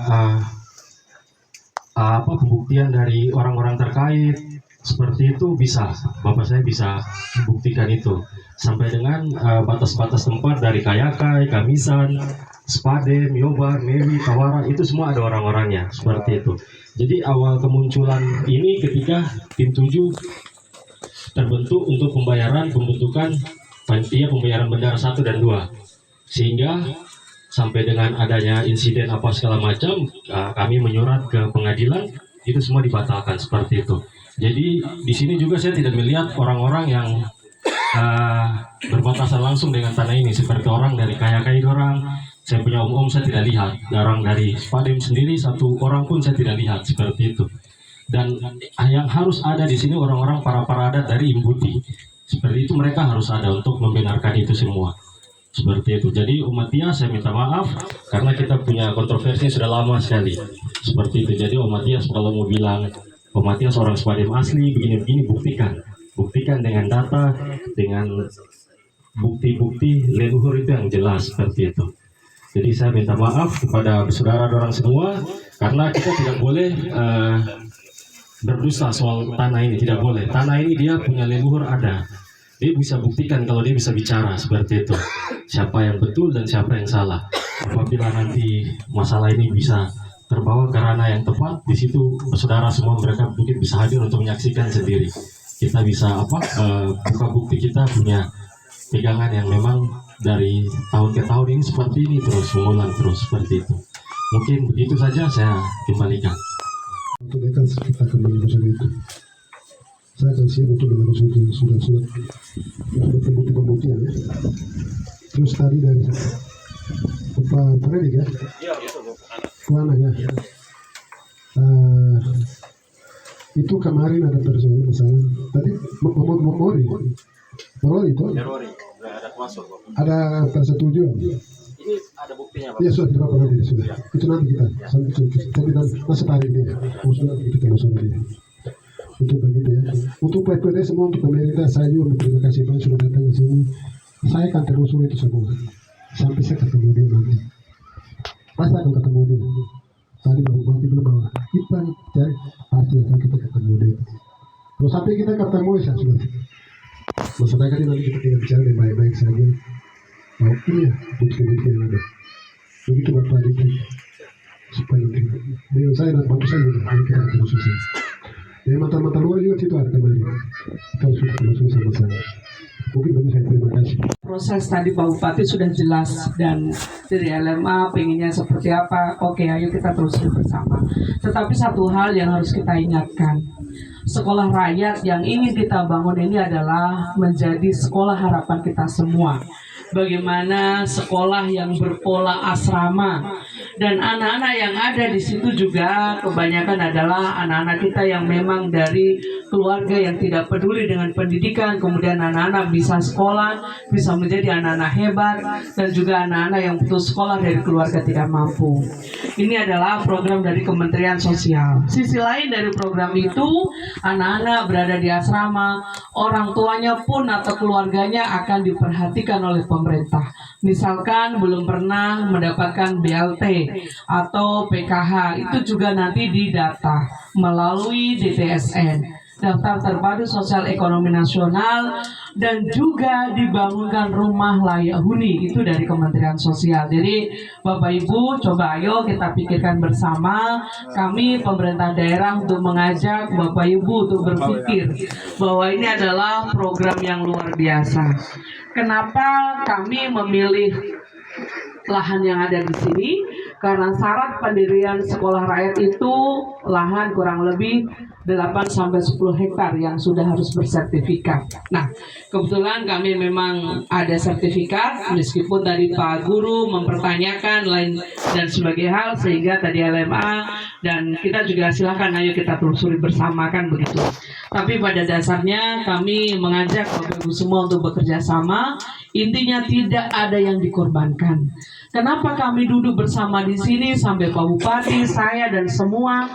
pembuktian dari orang-orang terkait seperti itu, bisa bapak saya bisa membuktikan itu sampai dengan batas-batas tempat dari Kayakai, Kamisan, Spade, Miobar, Mewi, Tawara, itu semua ada orang-orangnya seperti itu. Jadi awal kemunculan ini ketika tim 7 terbentuk untuk pembentukan panitia pembayaran bendara 1 dan 2, sehingga sampai dengan adanya insiden apa segala macam, kami menyurat ke pengadilan, itu semua dibatalkan seperti itu. Jadi di sini juga saya tidak melihat orang-orang yang berbatasan langsung dengan tanah ini, seperti orang dari Kayakai orang, saya punya om saya tidak lihat, orang dari Spadem sendiri satu orang pun saya tidak lihat seperti itu. Dan yang harus ada di sini orang-orang para adat dari Imbuti, seperti itu mereka harus ada untuk membenarkan itu semua. Seperti itu. Jadi Om Matias, saya minta maaf karena kita punya kontroversi sudah lama sekali. Seperti itu. Jadi Om Matias kalau mau bilang Om Matias orang Spadem asli begini-begini, buktikan dengan data, dengan bukti-bukti leluhur itu yang jelas seperti itu. Jadi saya minta maaf kepada saudara orang semua karena kita tidak boleh berdusta soal tanah ini, tidak boleh. Tanah ini dia punya leluhur ada. Dia bisa buktikan kalau dia bisa bicara seperti itu. Siapa yang betul dan siapa yang salah. Apabila nanti masalah ini bisa terbawa ke ranah yang tepat, di situ saudara semua mereka mungkin bisa hadir untuk menyaksikan sendiri. Kita bisa buka bukti kita punya pegangan yang memang dari tahun ke tahun ini seperti ini terus mengulang terus seperti itu. Mungkin begitu saja saya kembalikan. Untuk dekan kita akan menyelesaikan itu. Saya akan siap untuk menyelesaikan surat-surat pembuktian ya. Terus tadi dari Pak Fredrik ya? Iya, Anak ya. Itu kemarin ada persoalan masalah. Tadi Mori itu ada persetujuan. Ini ada buktinya, Pak. Iya sudah tidak apa-apa nanti sudah. Itu nanti kita masih tarik dia. Sudah kita langsung dia. Untuk begitu ya. Untuk PPD semua untuk pemerintah saya juga berterima kasih Pak sudah datang ke sini. Saya akan telusuri itu semua sampai saya ketemu dia nanti. Pasti akan ketemu dia. Tadi nanti belum bawa kita cari pasti akan kita ketemu dia. Kalau sampai kita ketemu ya sudah. Maksudnya kan nanti kita tinggal bicara dengan baik-baik saja. Nah, ini ya bukti-bukti yang ada. Begitu Bapak Diki. Supaya dengan saya dan bantu saya juga kita akan telusuri. Ya mata-mata luar juga situ ada kemarin. Kita sudah telusuri sama-sama. Mungkin bagi saya terima kasih. Proses tadi Pak Bupati sudah jelas dan dari LMA pengennya seperti apa. Oke, ayo kita terus bersama. Tetapi satu hal yang harus kita ingatkan, sekolah rakyat yang ingin kita bangun ini adalah menjadi sekolah harapan kita semua. Bagaimana sekolah yang berpola asrama dan anak-anak yang ada di situ juga kebanyakan adalah anak-anak kita yang memang dari keluarga yang tidak peduli dengan pendidikan, kemudian anak-anak bisa sekolah, bisa menjadi anak-anak hebat, dan juga anak-anak yang putus sekolah dari keluarga tidak mampu. Ini adalah program dari Kementerian Sosial. Sisi lain dari program itu, anak-anak berada di asrama, orang tuanya pun atau keluarganya akan diperhatikan oleh pemerintah. Misalkan belum pernah mendapatkan BLT atau PKH, itu juga nanti didata melalui DTSN, Daftar Terpadu Sosial Ekonomi Nasional, dan juga dibangunkan rumah layak huni, itu dari Kementerian Sosial. Jadi Bapak Ibu coba ayo kita pikirkan bersama, kami pemerintah daerah untuk mengajak Bapak Ibu untuk berpikir bahwa ini adalah program yang luar biasa. Kenapa kami memilih lahan yang ada di sini? Karena syarat pendirian sekolah rakyat itu lahan kurang lebih 8-10 hektar yang sudah harus bersertifikat. Nah, kebetulan kami memang ada sertifikat, meskipun tadi Pak Guru mempertanyakan lain dan sebagai hal, sehingga tadi LMA dan kita juga silakan ayo kita telusuri bersama kan begitu. Tapi pada dasarnya kami mengajak Bapak Ibu semua untuk bekerja sama. Intinya tidak ada yang dikorbankan. Kenapa kami duduk bersama di sini sampai Pak Bupati, saya dan semua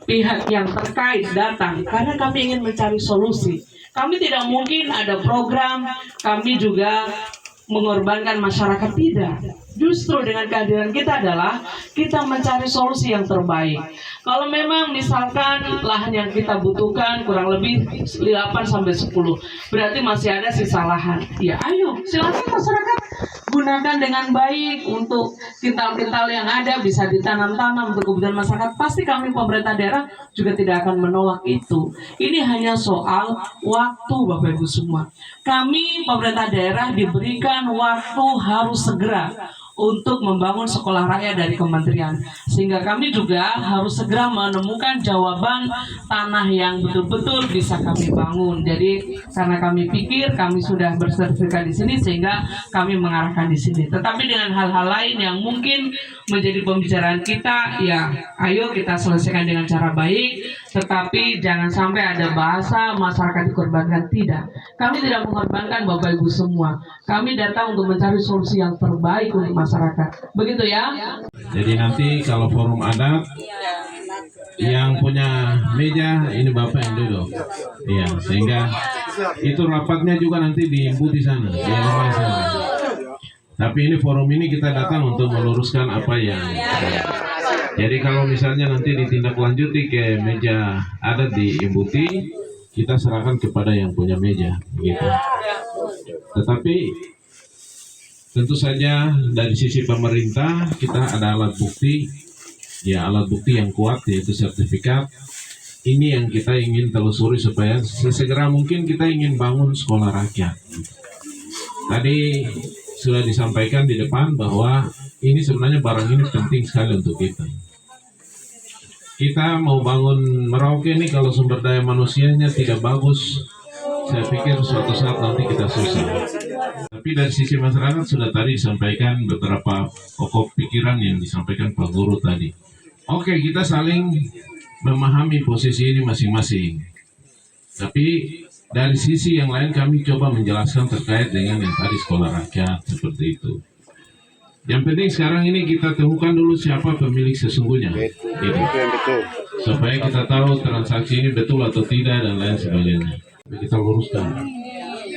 pihak yang terkait datang? Karena kami ingin mencari solusi. Kami tidak mungkin ada program, kami juga mengorbankan masyarakat, tidak. Justru dengan kehadiran kita adalah kita mencari solusi yang terbaik. Kalau memang misalkan lahan yang kita butuhkan kurang lebih 8-10, berarti masih ada sisa lahan. Ya ayo, silakan masyarakat gunakan dengan baik untuk kintal-kintal yang ada, bisa ditanam-tanam untuk kebutuhan masyarakat. Pasti kami pemerintah daerah juga tidak akan menolak itu. Ini hanya soal waktu Bapak Ibu semua. Kami pemerintah daerah diberikan waktu harus segera untuk membangun sekolah rakyat dari kementerian, sehingga kami juga harus segera menemukan jawaban tanah yang betul-betul bisa kami bangun. Jadi karena kami pikir kami sudah bersertifikat di sini, sehingga kami mengarahkan di sini. Tetapi dengan hal-hal lain yang mungkin menjadi pembicaraan kita, ya ayo kita selesaikan dengan cara baik, tetapi jangan sampai ada bahasa masyarakat dikorbankan. Tidak, kami tidak mengorbankan Bapak Ibu semua. Kami datang untuk mencari solusi yang terbaik untuk masyarakat. Begitu ya. Jadi nanti kalau forum adat yang punya meja ini Bapak yang duduk. Iya, sehingga itu rapatnya juga nanti di Imbuti sana, di LMA sana. Tapi ini forum ini kita datang untuk meluruskan apa yang jadi kalau misalnya nanti ditindaklanjuti ke meja adat di Imbuti, kita serahkan kepada yang punya meja, gitu. Tetapi tentu saja dari sisi pemerintah kita ada alat bukti, ya alat bukti yang kuat yaitu sertifikat. Ini yang kita ingin telusuri supaya sesegera mungkin kita ingin bangun sekolah rakyat. Tadi sudah disampaikan di depan bahwa ini sebenarnya barang ini penting sekali untuk kita. Kita mau bangun Merauke ini kalau sumber daya manusianya tidak bagus, saya pikir suatu saat nanti kita susah. Tapi dari sisi masyarakat sudah tadi disampaikan beberapa pokok pikiran yang disampaikan Pak Guru tadi. Oke, kita saling memahami posisi ini masing-masing. Tapi dari sisi yang lain kami coba menjelaskan terkait dengan yang tadi sekolah rakyat seperti itu. Yang penting sekarang ini kita temukan dulu siapa pemilik sesungguhnya, gitu. Supaya kita tahu transaksi ini betul atau tidak dan lain sebagainya. Kita luruskan.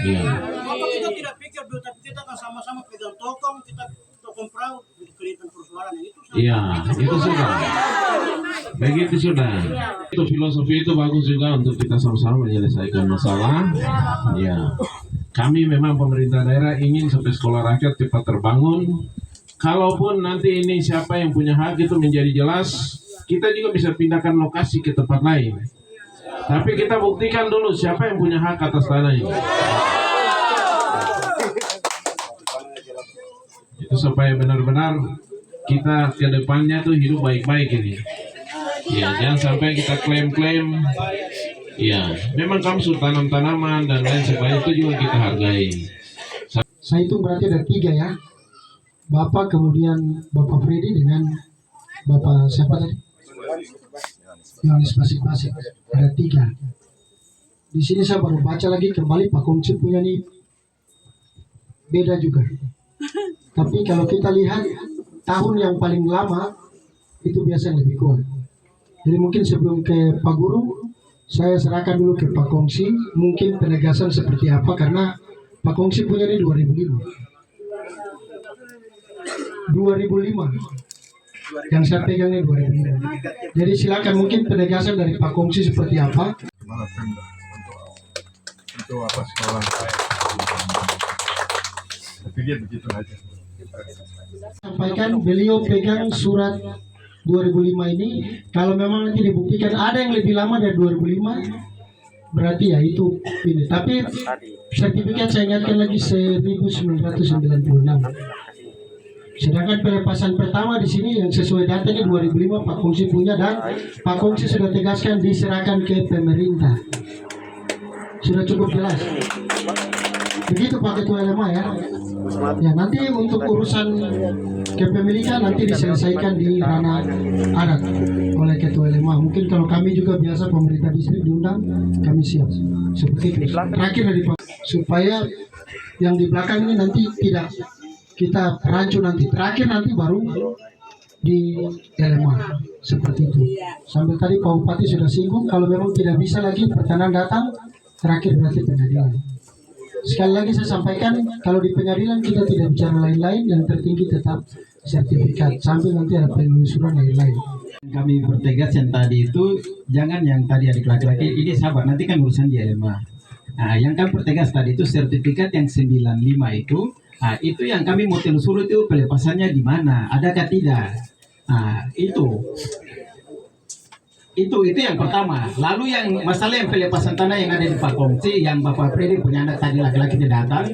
Iya. Kita tidak pikir dulu, tapi kita akan sama-sama pegang tokong, kita tokong perahu, kelihatan persoalan yang itu. Iya, itu sudah. Begitu sudah. Itu filosofi itu bagus juga untuk kita sama-sama menyelesaikan masalah. Ya, kami memang pemerintah daerah ingin sampai sekolah rakyat cepat terbangun. Kalaupun nanti ini siapa yang punya hak itu menjadi jelas, kita juga bisa pindahkan lokasi ke tempat lain. Tapi kita buktikan dulu siapa yang punya hak atas tanah ini. Itu supaya benar-benar kita ke depannya tuh hidup baik-baik ini. Ya, jangan sampai kita klaim-klaim. Ya, memang kamu sudah tanam tanaman dan lain sebagainya itu juga kita hargai. Saya itu berarti ada 3 ya. Bapak, kemudian Bapak Freddy dengan Bapak siapa tadi? Yohanes Pasik-Pasik. Ada 3. Di sini saya baru baca lagi kembali Pak Kongsi punya nih beda juga. Tapi kalau kita lihat tahun yang paling lama itu biasanya lebih kuat. Jadi mungkin sebelum ke Pak Guru, saya serahkan dulu ke Pak Kongsi mungkin penegasan seperti apa karena Pak Kongsi punya ini 2005. 2005 yang saya pegang ini 2005. Jadi silakan mungkin penegasan dari Pak Kongsi seperti apa. Kepala Pemda untuk apa sekolah. Tapi dia begitu aja. Sampaikan beliau pegang surat 2005 ini. Kalau memang nanti dibuktikan ada yang lebih lama dari 2005, berarti ya itu ini. Tapi sertifikat saya ingatkan lagi 1996. Sedangkan pelepasan pertama di sini yang sesuai datanya 2005 Pak Kongsi punya dan Pak Kongsi sudah tegaskan diserahkan ke pemerintah. Sudah cukup jelas. Begitu Pak Ketua LMA ya. Ya nanti untuk urusan kepemilikan nanti diselesaikan di ranah adat oleh Ketua LMA. Mungkin kalau kami juga biasa pemerintah distrik diundang, kami siap. Seperti itu. Terakhir dari Pak supaya yang di belakang ini nanti tidak kita rancu nanti. Terakhir nanti baru di LMA. Seperti itu. Sambil tadi Pak Bupati sudah singgung kalau memang tidak bisa lagi pertanahan datang, terakhir berarti pengadilan. Sekali lagi saya sampaikan kalau di pengadilan kita tidak bicara lain-lain, yang tertinggi tetap sertifikat sambil nanti ada penelusuran lain-lain. Kami bertegas yang tadi itu jangan yang tadi adik laki-laki ini sabar nanti kan urusan di LMA. Nah, yang kami pertegas tadi itu sertifikat yang 95 itu yang kami mau telusuri itu pelepasannya di mana, adakah tidak. Nah, itu yang pertama. Lalu yang masalah yang pelepasan tanah yang ada di Pak Kongsi, yang Bapak Freddy punya anak tadi laki-laki tidak datang,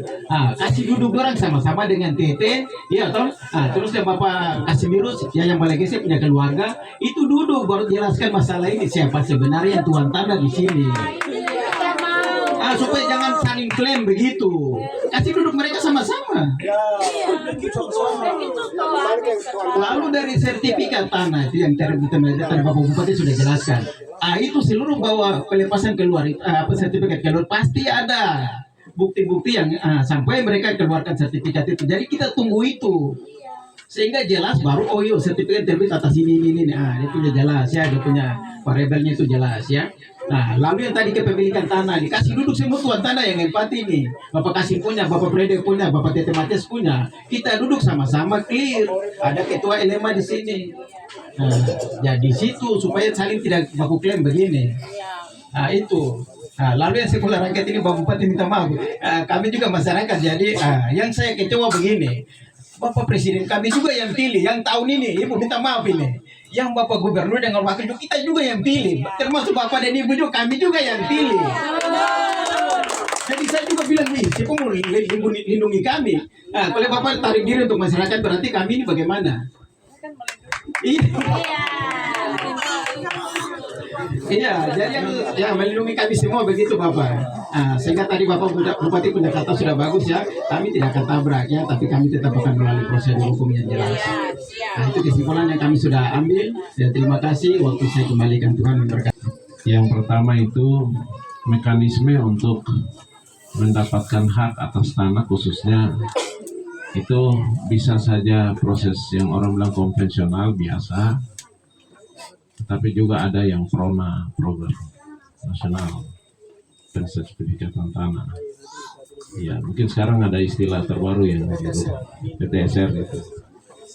kasih duduk orang sama-sama dengan TT, iya toh. Terus yang Bapak kasih virus, yang Balegese punya keluarga, itu duduk baru jelaskan masalah ini siapa sebenarnya tuan tanah di sini. Supaya jangan saling klaim begitu. Kasih duduk mereka sama-sama. Lalu dari sertifikat tanah itu yang tadi Bapak Bupati sudah jelaskan. Itu seluruh bahwa pelepasan keluar, sertifikat keluar pasti ada bukti-bukti yang sampai mereka keluarkan sertifikat itu. Jadi kita tunggu itu. sehingga jelas baru oh yuk sertifikat terbit atas ini. Dia punya jelas ya, dia punya variabelnya itu jelas ya. Nah, lalu yang tadi kepemilikan tanah dikasih duduk semua tuan tanah yang empati ini. Bapak Kasim punya, Bapak Frede punya, Bapak Tete Matias punya. Kita duduk sama-sama clear. Ada ketua LMA di sini. Nah, jadi situ supaya saling tidak baku klaim begini. Nah, itu. Nah, lalu yang sekolah rakyat ini Bapak Bupati minta maaf. Kami juga masyarakat. Jadi yang saya kecewa begini. Bapak Presiden kami juga yang pilih. Yang tahun ini Ibu minta maaf ini. Yang Bapak Gubernur dengan Wakil kita juga yang pilih. Termasuk Bapak dan Ibu juga kami juga yang pilih. Jadi saya juga bilang nih, siapa mau lindungi kami. Nah, kalau Bapak tarik diri untuk masyarakat berarti kami ini bagaimana? Iya, jadi yang melindungi kami semua begitu Bapak. Sehingga tadi Bapak Bupati punya kata sudah bagus ya. Kami tidak akan tabrak ya, tapi kami tetap akan melalui prosedur hukum yang jelas. Nah, itu kesimpulan yang kami sudah ambil. Dan terima kasih waktu saya kembalikan, Tuhan memberkati. Yang pertama itu mekanisme untuk mendapatkan hak atas tanah khususnya itu bisa saja proses yang orang bilang konvensional biasa. Tapi juga ada yang PRONA, program nasional pensertifikatan tanah. Ya, mungkin sekarang ada istilah terbaru yang PTSR itu.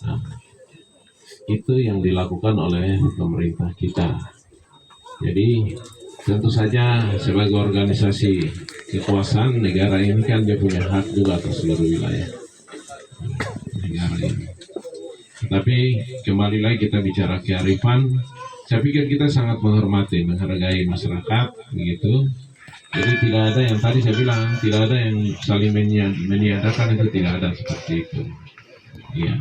Nah, itu yang dilakukan oleh pemerintah kita. Jadi tentu saja sebagai organisasi kekuasaan negara ini kan dia punya hak juga atas seluruh wilayah negara ini. Tapi kembali lagi kita bicara kearifan. Saya pikir kita sangat menghormati, menghargai masyarakat, begitu. Jadi tidak ada yang tadi saya bilang, tidak ada yang saling meniadakan, itu tidak ada seperti itu. Iya.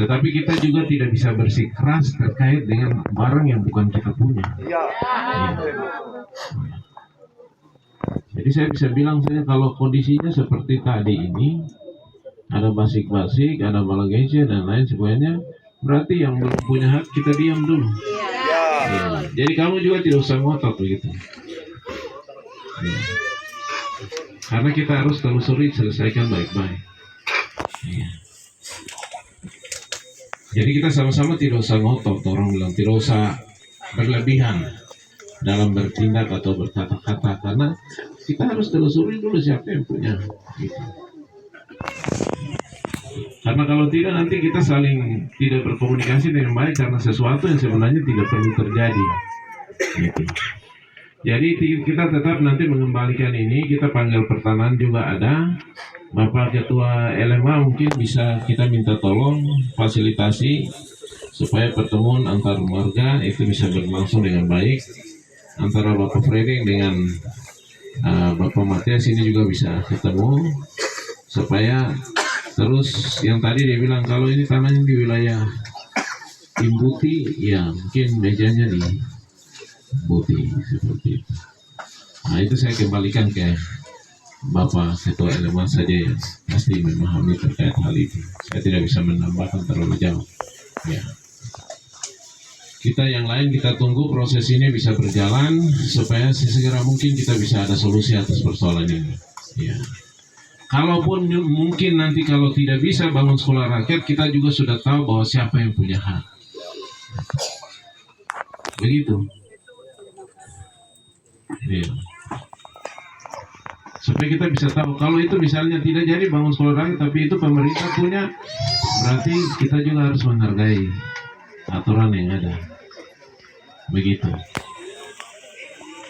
Tetapi kita juga tidak bisa bersikeras terkait dengan barang yang bukan kita punya. Iya. Jadi saya bisa bilang saja kalau kondisinya seperti tadi ini, ada basic-basic, ada balagaisya dan lain sebagainya, berarti yang belum punya hak kita diam dulu. Ya, jadi kamu juga tidak usah ngotot begitu. Ya. Karena kita harus telusuri, selesaikan baik-baik. Ya. Jadi kita sama-sama tidak usah ngotot, orang bilang tidak usah berlebihan dalam bertindak atau berkata-kata, karena kita harus telusuri dulu siapa yang punya. Gitu. Karena kalau tidak nanti kita saling tidak berkomunikasi dengan baik karena sesuatu yang sebenarnya tidak perlu terjadi. Gitu. Jadi kita tetap nanti mengembalikan ini, kita panggil pertanahan juga ada. Bapak Ketua LMA mungkin bisa kita minta tolong fasilitasi supaya pertemuan antar warga itu bisa berlangsung dengan baik. Antara Bapak Freding dengan Bapak Matias ini juga bisa ketemu supaya terus yang tadi dia bilang kalau ini tanahnya di wilayah Imbuti, ya mungkin mejanya di Buti seperti itu. Nah itu saya kembalikan ke Bapak Ketua LMA saja yang pasti memahami terkait hal itu. Saya tidak bisa menambahkan terlalu jauh. Ya. Kita yang lain kita tunggu proses ini bisa berjalan supaya sesegera mungkin kita bisa ada solusi atas persoalan ini. Ya. Kalaupun mungkin nanti kalau tidak bisa bangun sekolah rakyat, kita juga sudah tahu bahwa siapa yang punya hak. Begitu. Ya. Supaya kita bisa tahu, kalau itu misalnya tidak jadi bangun sekolah rakyat, tapi itu pemerintah punya, berarti kita juga harus menghargai aturan yang ada. Begitu.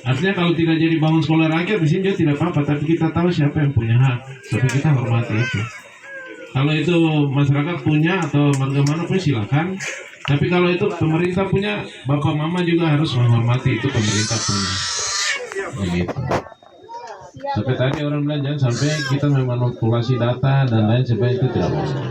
Artinya kalau tidak jadi bangun sekolah rakyat di sini dia tidak apa-apa, tapi kita tahu siapa yang punya hak, tapi kita hormati itu. Kalau itu masyarakat punya atau bagaimana pun silakan. Tapi kalau itu pemerintah punya, bapak mama juga harus menghormati itu pemerintah punya. Begitu. Sampai tadi orang bilang jangan sampai kita memanipulasi data dan lain sebagainya, itu tidak boleh.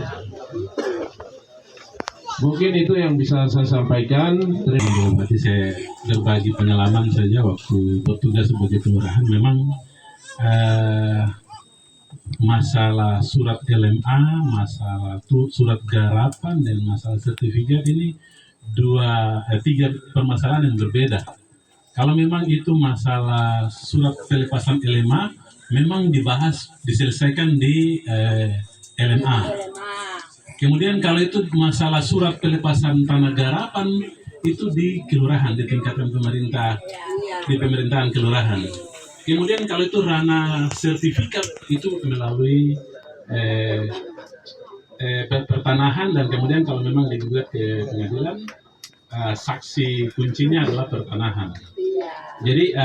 Mungkin itu yang bisa saya sampaikan. Berarti saya berbagi pengalaman saja waktu bertugas sebagai kelurahan. Memang masalah surat LMA, masalah surat garapan dan masalah sertifikat ini tiga permasalahan yang berbeda. Kalau memang itu masalah surat pelepasan LMA, memang diselesaikan di LMA. Kemudian kalau itu masalah surat pelepasan tanah garapan itu di kelurahan, di tingkatan pemerintah, di pemerintahan kelurahan. Kemudian kalau itu ranah sertifikat itu melalui pertanahan, dan kemudian kalau memang digugat ke pengadilan, saksi kuncinya adalah pertanahan. Jadi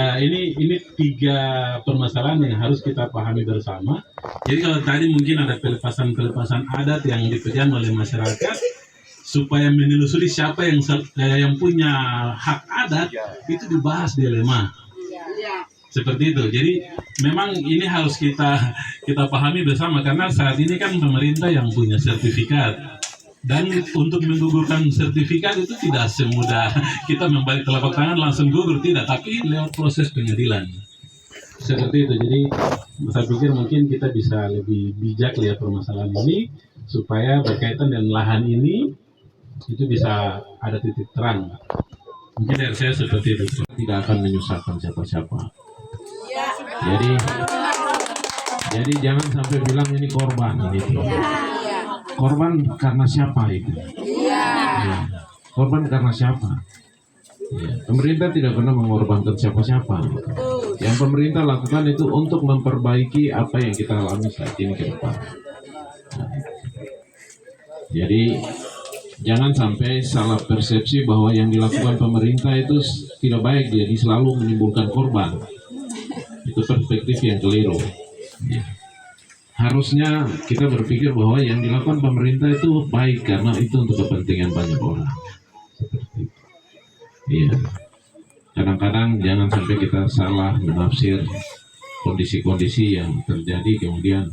ini 3 permasalahan yang harus kita pahami bersama. Jadi kalau tadi mungkin ada pelepasan adat yang dipegang oleh masyarakat, supaya menelusuri siapa yang punya hak adat, itu dibahas di LMA. Seperti itu. Jadi memang ini harus kita pahami bersama, karena saat ini kan pemerintah yang punya sertifikat, dan untuk menggugurkan sertifikat itu tidak semudah kita membalik telapak tangan langsung gugur, tidak, tapi lewat proses pengadilan. Seperti itu. Jadi saya pikir mungkin kita bisa lebih bijak lihat permasalahan ini, supaya berkaitan dengan lahan ini itu bisa ada titik terang. Mungkin dari saya seperti itu. Tidak akan menyusahkan siapa-siapa. Jadi jangan sampai bilang ini korban gitu. Korban karena siapa itu? Ya. Korban karena siapa? Ya. Pemerintah tidak pernah mengorbankan siapa-siapa. Yang pemerintah lakukan itu untuk memperbaiki apa yang kita alami saat ini ke depan. Nah, jadi jangan sampai salah persepsi bahwa yang dilakukan pemerintah itu tidak baik, jadi selalu menimbulkan korban. Itu perspektif yang keliru. Ya. Harusnya kita berpikir bahwa yang dilakukan pemerintah itu baik karena itu untuk kepentingan banyak orang. Seperti itu. Iya. Kadang-kadang jangan sampai kita salah menafsir kondisi-kondisi yang terjadi, kemudian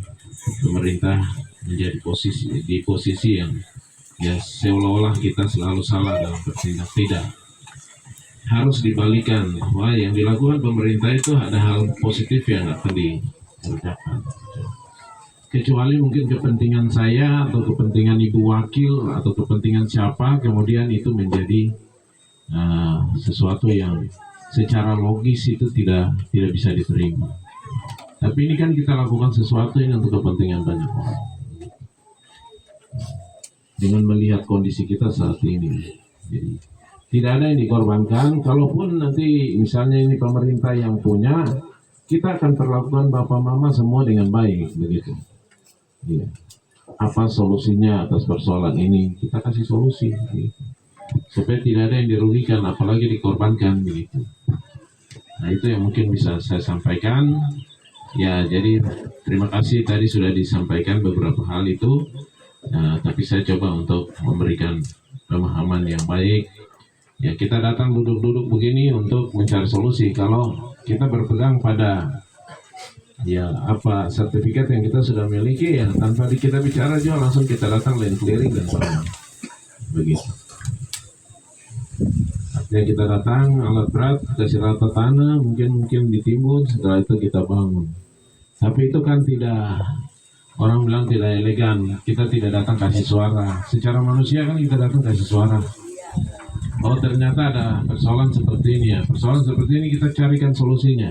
pemerintah menjadi di posisi yang ya seolah-olah kita selalu salah dalam bertindak. Tidak. Harus dibalikan bahwa yang dilakukan pemerintah itu ada hal positif yang akan dikerjakan. Kecuali mungkin kepentingan saya atau kepentingan ibu wakil atau kepentingan siapa, kemudian itu menjadi sesuatu yang secara logis itu tidak bisa diterima. Tapi ini kan kita lakukan sesuatu yang untuk kepentingan banyak orang. Dengan melihat kondisi kita saat ini, jadi tidak ada yang dikorbankan. Kalaupun nanti misalnya ini pemerintah yang punya, kita akan perlakukan bapak mama semua dengan baik, begitu. Ya. Apa solusinya atas persoalan ini? Kita kasih solusi, gitu. Supaya tidak ada yang dirugikan, apalagi dikorbankan, begitu. Nah itu yang mungkin bisa saya sampaikan. Ya, jadi terima kasih tadi sudah disampaikan beberapa hal itu. Tapi saya coba untuk memberikan pemahaman yang baik. Ya, kita datang duduk-duduk begini untuk mencari solusi. Kalau kita berpegang pada ya apa sertifikat yang kita sudah miliki, ya tanpa kita bicara juga langsung kita datang land clearing dan sebagainya. Begitu. Artinya kita datang alat berat, kasih rata tanah, mungkin ditimbun, setelah itu kita bangun. Tapi itu kan tidak, orang bilang tidak elegan. Kita tidak datang kasih suara. Secara manusia kan kita datang kasih suara. Oh ternyata ada persoalan seperti ini ya. Persoalan seperti ini kita carikan solusinya.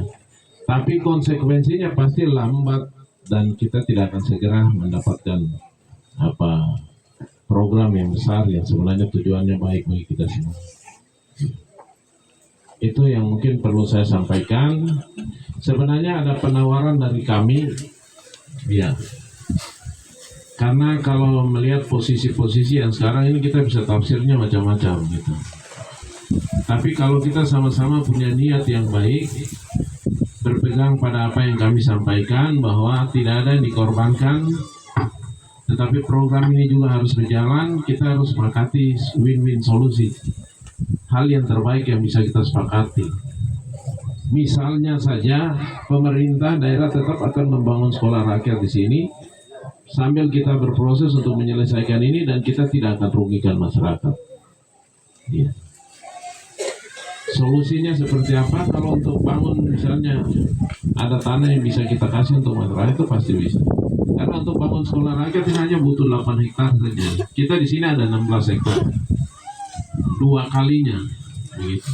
Tapi konsekuensinya pasti lambat dan kita tidak akan segera mendapatkan apa program yang besar yang sebenarnya tujuannya baik bagi kita semua. Itu yang mungkin perlu saya sampaikan. Sebenarnya ada penawaran dari kami, ya. Karena kalau melihat posisi-posisi yang sekarang ini kita bisa tafsirnya macam-macam gitu. Tapi kalau kita sama-sama punya niat yang baik, berpegang pada apa yang kami sampaikan bahwa tidak ada yang dikorbankan, tetapi program ini juga harus berjalan, kita harus sepakati win-win solusi. Hal yang terbaik yang bisa kita sepakati. Misalnya saja pemerintah daerah tetap akan membangun sekolah rakyat di sini, sambil kita berproses untuk menyelesaikan ini dan kita tidak akan rugikan masyarakat. Ya. Solusinya seperti apa? Kalau untuk bangun misalnya ada tanah yang bisa kita kasih untuk masyarakat itu pasti bisa. Karena untuk bangun sekolah rakyat ini hanya butuh 8 hektar saja. Kita di sini ada 16 hektar. 2 kalinya. Begitu.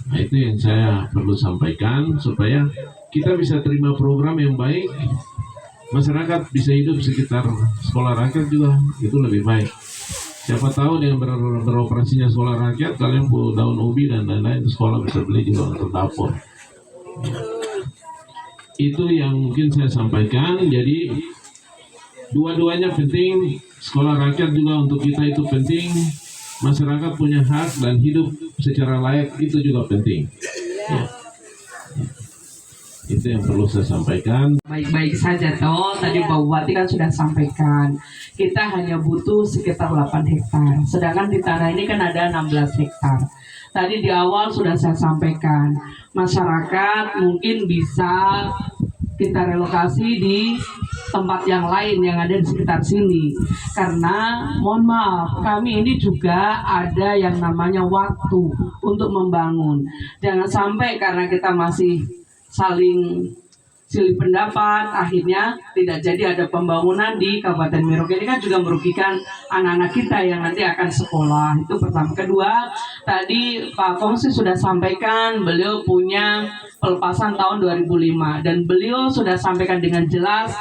Nah, itu yang saya perlu sampaikan supaya kita bisa terima program yang baik, masyarakat bisa hidup sekitar sekolah rakyat juga itu lebih baik. Siapa tahu dengan beroperasinya sekolah rakyat, kalian buat daun ubi dan lain-lain, itu sekolah bisa beli juga untuk dapur. Itu yang mungkin saya sampaikan. Jadi dua-duanya penting. Sekolah rakyat juga untuk kita itu penting. Masyarakat punya hak dan hidup secara layak itu juga penting. Ya. Itu yang perlu saya sampaikan. Baik-baik saja toh, tadi Pak Bupati kan sudah sampaikan kita hanya butuh sekitar 8 hektar, sedangkan di tanah ini kan ada 16 hektar. Tadi di awal sudah saya sampaikan, masyarakat mungkin bisa kita relokasi di tempat yang lain yang ada di sekitar sini. Karena mohon maaf, kami ini juga ada yang namanya waktu untuk membangun. Jangan sampai karena kita masih saling silih pendapat, akhirnya tidak jadi ada pembangunan di Kabupaten Merauke. Ini kan juga merugikan anak-anak kita yang nanti akan sekolah. Itu pertama. Kedua, tadi Pak Kongsi sudah sampaikan beliau punya pelepasan tahun 2005 dan beliau sudah sampaikan dengan jelas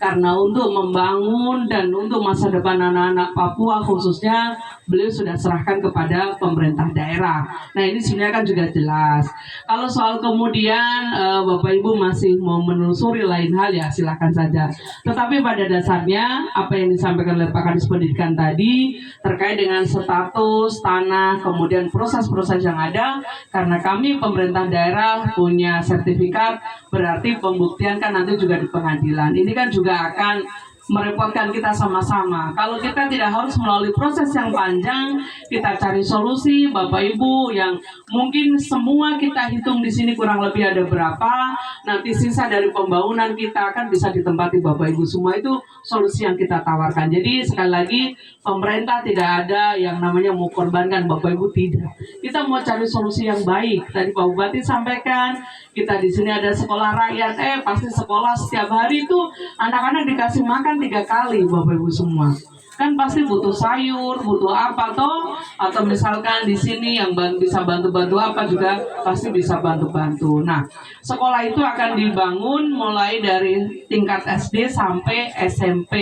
karena untuk membangun dan untuk masa depan anak-anak Papua khususnya beliau sudah serahkan kepada pemerintah daerah. Nah ini sebenarnya kan juga jelas. Kalau soal kemudian Bapak Ibu masih mau menelusuri lain hal ya silakan saja. Tetapi pada dasarnya apa yang disampaikan oleh Pak Kadis Pendidikan tadi terkait dengan status tanah kemudian proses-proses yang ada, karena kami pemerintah daerah punya sertifikat berarti pembuktian kan nanti juga di pengadilan. Ini kan juga akan merepotkan kita sama-sama. Kalau kita tidak harus melalui proses yang panjang, kita cari solusi, Bapak Ibu, yang mungkin semua kita hitung di sini kurang lebih ada berapa, nanti sisa dari pembangunan kita akan bisa ditempati Bapak Ibu semua. Itu solusi yang kita tawarkan. Jadi sekali lagi, pemerintah tidak ada yang namanya mau korbankan Bapak Ibu, tidak. Kita mau cari solusi yang baik. Tadi Pak Bupati sampaikan, kita di sini ada sekolah rakyat, pasti sekolah setiap hari itu anak-anak dikasih makan 3 kali Bapak Ibu semua. Kan pasti butuh sayur, butuh apa toh, atau misalkan di sini yang bisa bantu-bantu apa juga pasti bisa bantu-bantu. Nah, sekolah itu akan dibangun mulai dari tingkat SD sampai SMP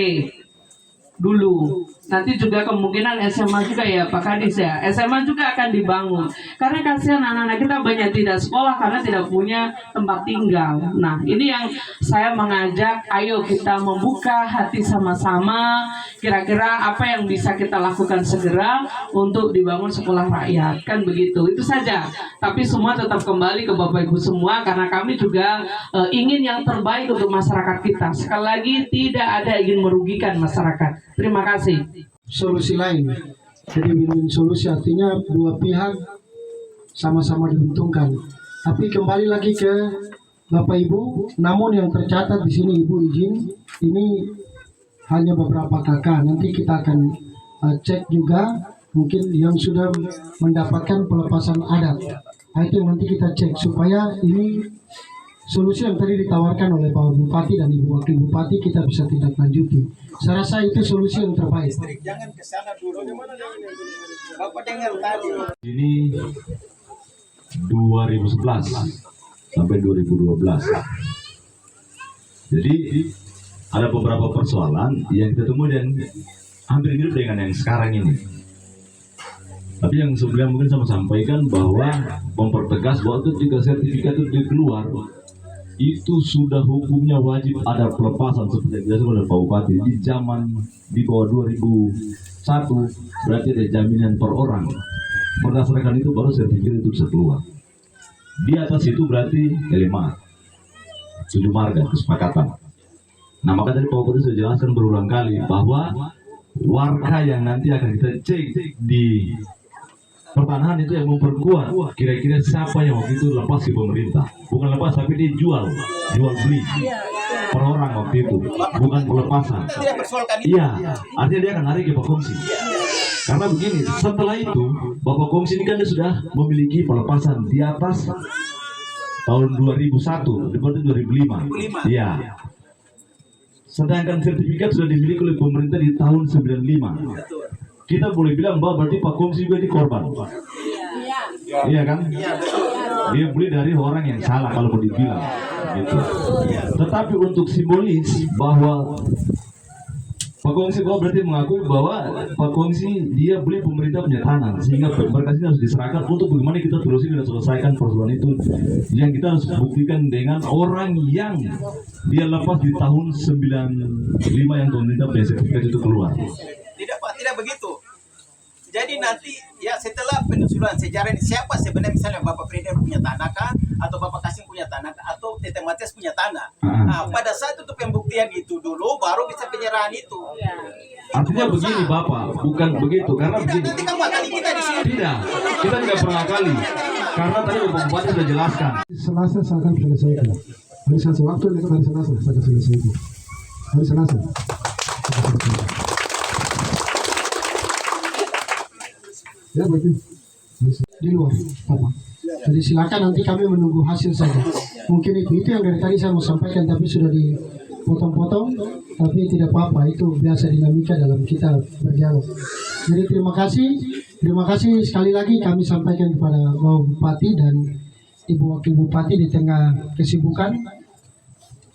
dulu. Nanti juga kemungkinan SMA juga ya Pak Kadis ya. SMA juga akan dibangun. Karena kasihan anak-anak kita banyak tidak sekolah karena tidak punya tempat tinggal. Nah, ini yang saya mengajak, ayo kita membuka hati sama-sama. Kira-kira apa yang bisa kita lakukan segera untuk dibangun sekolah rakyat. Kan begitu. Itu saja. Tapi semua tetap kembali ke Bapak Ibu semua karena kami juga ingin yang terbaik untuk masyarakat kita. Sekali lagi tidak ada ingin merugikan masyarakat. Terima kasih. Solusi lain, jadi win-win solusi artinya dua pihak sama-sama diuntungkan. Tapi kembali lagi ke Bapak Ibu, namun yang tercatat di sini Ibu izin, ini hanya beberapa kakak. Nanti kita akan cek juga mungkin yang sudah mendapatkan pelepasan adat. Nah, itu yang nanti kita cek supaya ini solusi yang tadi ditawarkan oleh Pak Bupati dan Ibu Wakil Bupati kita bisa tindak lanjuti. Saya rasa itu solusi yang terbaik. Jangan ke sana dulu. Bapak dengar tadi. Ini 2011 sampai 2012. Jadi ada beberapa persoalan yang kita temui dan hampir mirip dengan yang sekarang ini. Tapi yang sebelumnya mungkin saya sampaikan bahwa mempertegas bahwa ketika sertifikat itu keluar, itu sudah hukumnya wajib ada pelepasan seperti yang dijelaskan oleh Pak Bupati. Di zaman di bawah 2001 berarti ada jaminan per orang. Berdasarkan itu baru sertifikat itu bisa keluar. Di atas itu berarti LMA 7 marga kesepakatan. Nah maka tadi Pak Bupati sudah jelaskan berulang kali bahwa warga yang nanti akan kita cek di pertanahan itu yang memperkuat kira-kira siapa yang waktu itu lepas di pemerintah, bukan lepas tapi dia jual beli per orang waktu itu, bukan pelepasan. Iya, artinya dia akan lari ke Pak Kongsi. Karena begini, setelah itu Bapak Kongsi ini kan dia sudah memiliki pelepasan di atas tahun 2001, seperti 2005. Iya. Sedangkan sertifikat sudah dimiliki oleh pemerintah di tahun 95. Kita boleh bilang bahwa berarti Pak Kongsi juga di korban. Iya kan? Dia beli dari orang yang salah kalau mau dibilang. gitu. Tetapi untuk simbolis bahwa Pak Kongsi bahwa berarti mengakui bahwa Pak Kongsi dia beli pemerintah punya tanah, sehingga berkas ini harus diserahkan untuk bagaimana kita terusin dan selesaikan persoalan itu yang kita harus buktikan dengan orang yang dia lepas di tahun 95 yang pemerintah punya sertifikat itu keluar. Tidak Pak, tidak begitu. Jadi nanti ya setelah penelusuran sejarah ini siapa sebenarnya, misalnya Bapak Presiden punya tanah kah, atau Bapak Kasim punya tanah kah, atau Tete Matias punya tanah. Nah, pada saat itu pembuktian itu dulu baru bisa penyerahan itu. Artinya begini Bapak, bukan begitu karena begini. Nanti kan kali kita di sini. Tidak, kita tidak pernah kali. Karena tadi Bapak Bupati sudah jelaskan. Selasa saya akan selesaikan. Hari Selasa waktu itu hari Selasa saya akan selesaikan. Hari Selasa. Ya berarti di luar apa? Jadi silakan nanti kami menunggu hasil saja. Mungkin itu yang dari tadi saya mau sampaikan tapi sudah dipotong-potong, tapi tidak apa-apa, itu biasa dinamika dalam kita berdialog. Jadi terima kasih sekali lagi kami sampaikan kepada Bapak Bupati dan Ibu Wakil Bupati di tengah kesibukan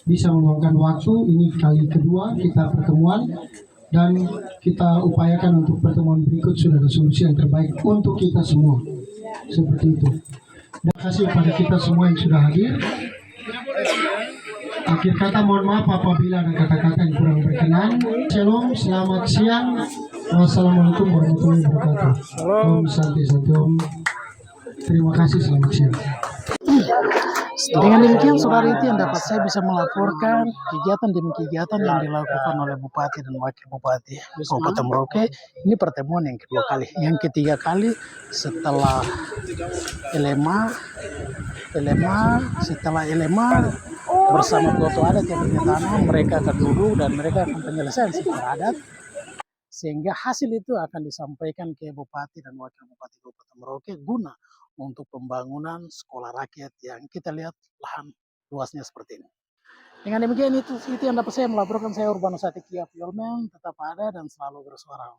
bisa meluangkan waktu. Ini kali kedua kita pertemuan dan kita upayakan untuk pertemuan berikut sudah ada solusi yang terbaik untuk kita semua. Seperti itu. Terima kasih kepada kita semua yang sudah hadir. Akhir kata mohon maaf apabila ada kata-kata yang kurang berkenan. Shalom, selamat siang. Wassalamualaikum warahmatullahi wabarakatuh. Om Santi Santi Om. Terima kasih, selamat siang. Dengan demikian saudara itu yang dapat saya bisa melaporkan kegiatan demi kegiatan yang dilakukan oleh Bupati dan Wakil Bupati Kabupaten Merauke. Ini pertemuan yang kedua kali. Yang ketiga kali setelah LMA bersama ketua adat yang punya tanah, mereka akan duduk dan mereka akan penyelesaian secara adat. Sehingga hasil itu akan disampaikan ke Bupati dan Wakil Bupati Kabupaten Merauke guna untuk pembangunan sekolah rakyat yang kita lihat lahan luasnya seperti ini. Dengan demikian itu yang dapat saya melaporkan. Saya Urbano Satikia Fiolmen, tetap ada dan selalu bersuara.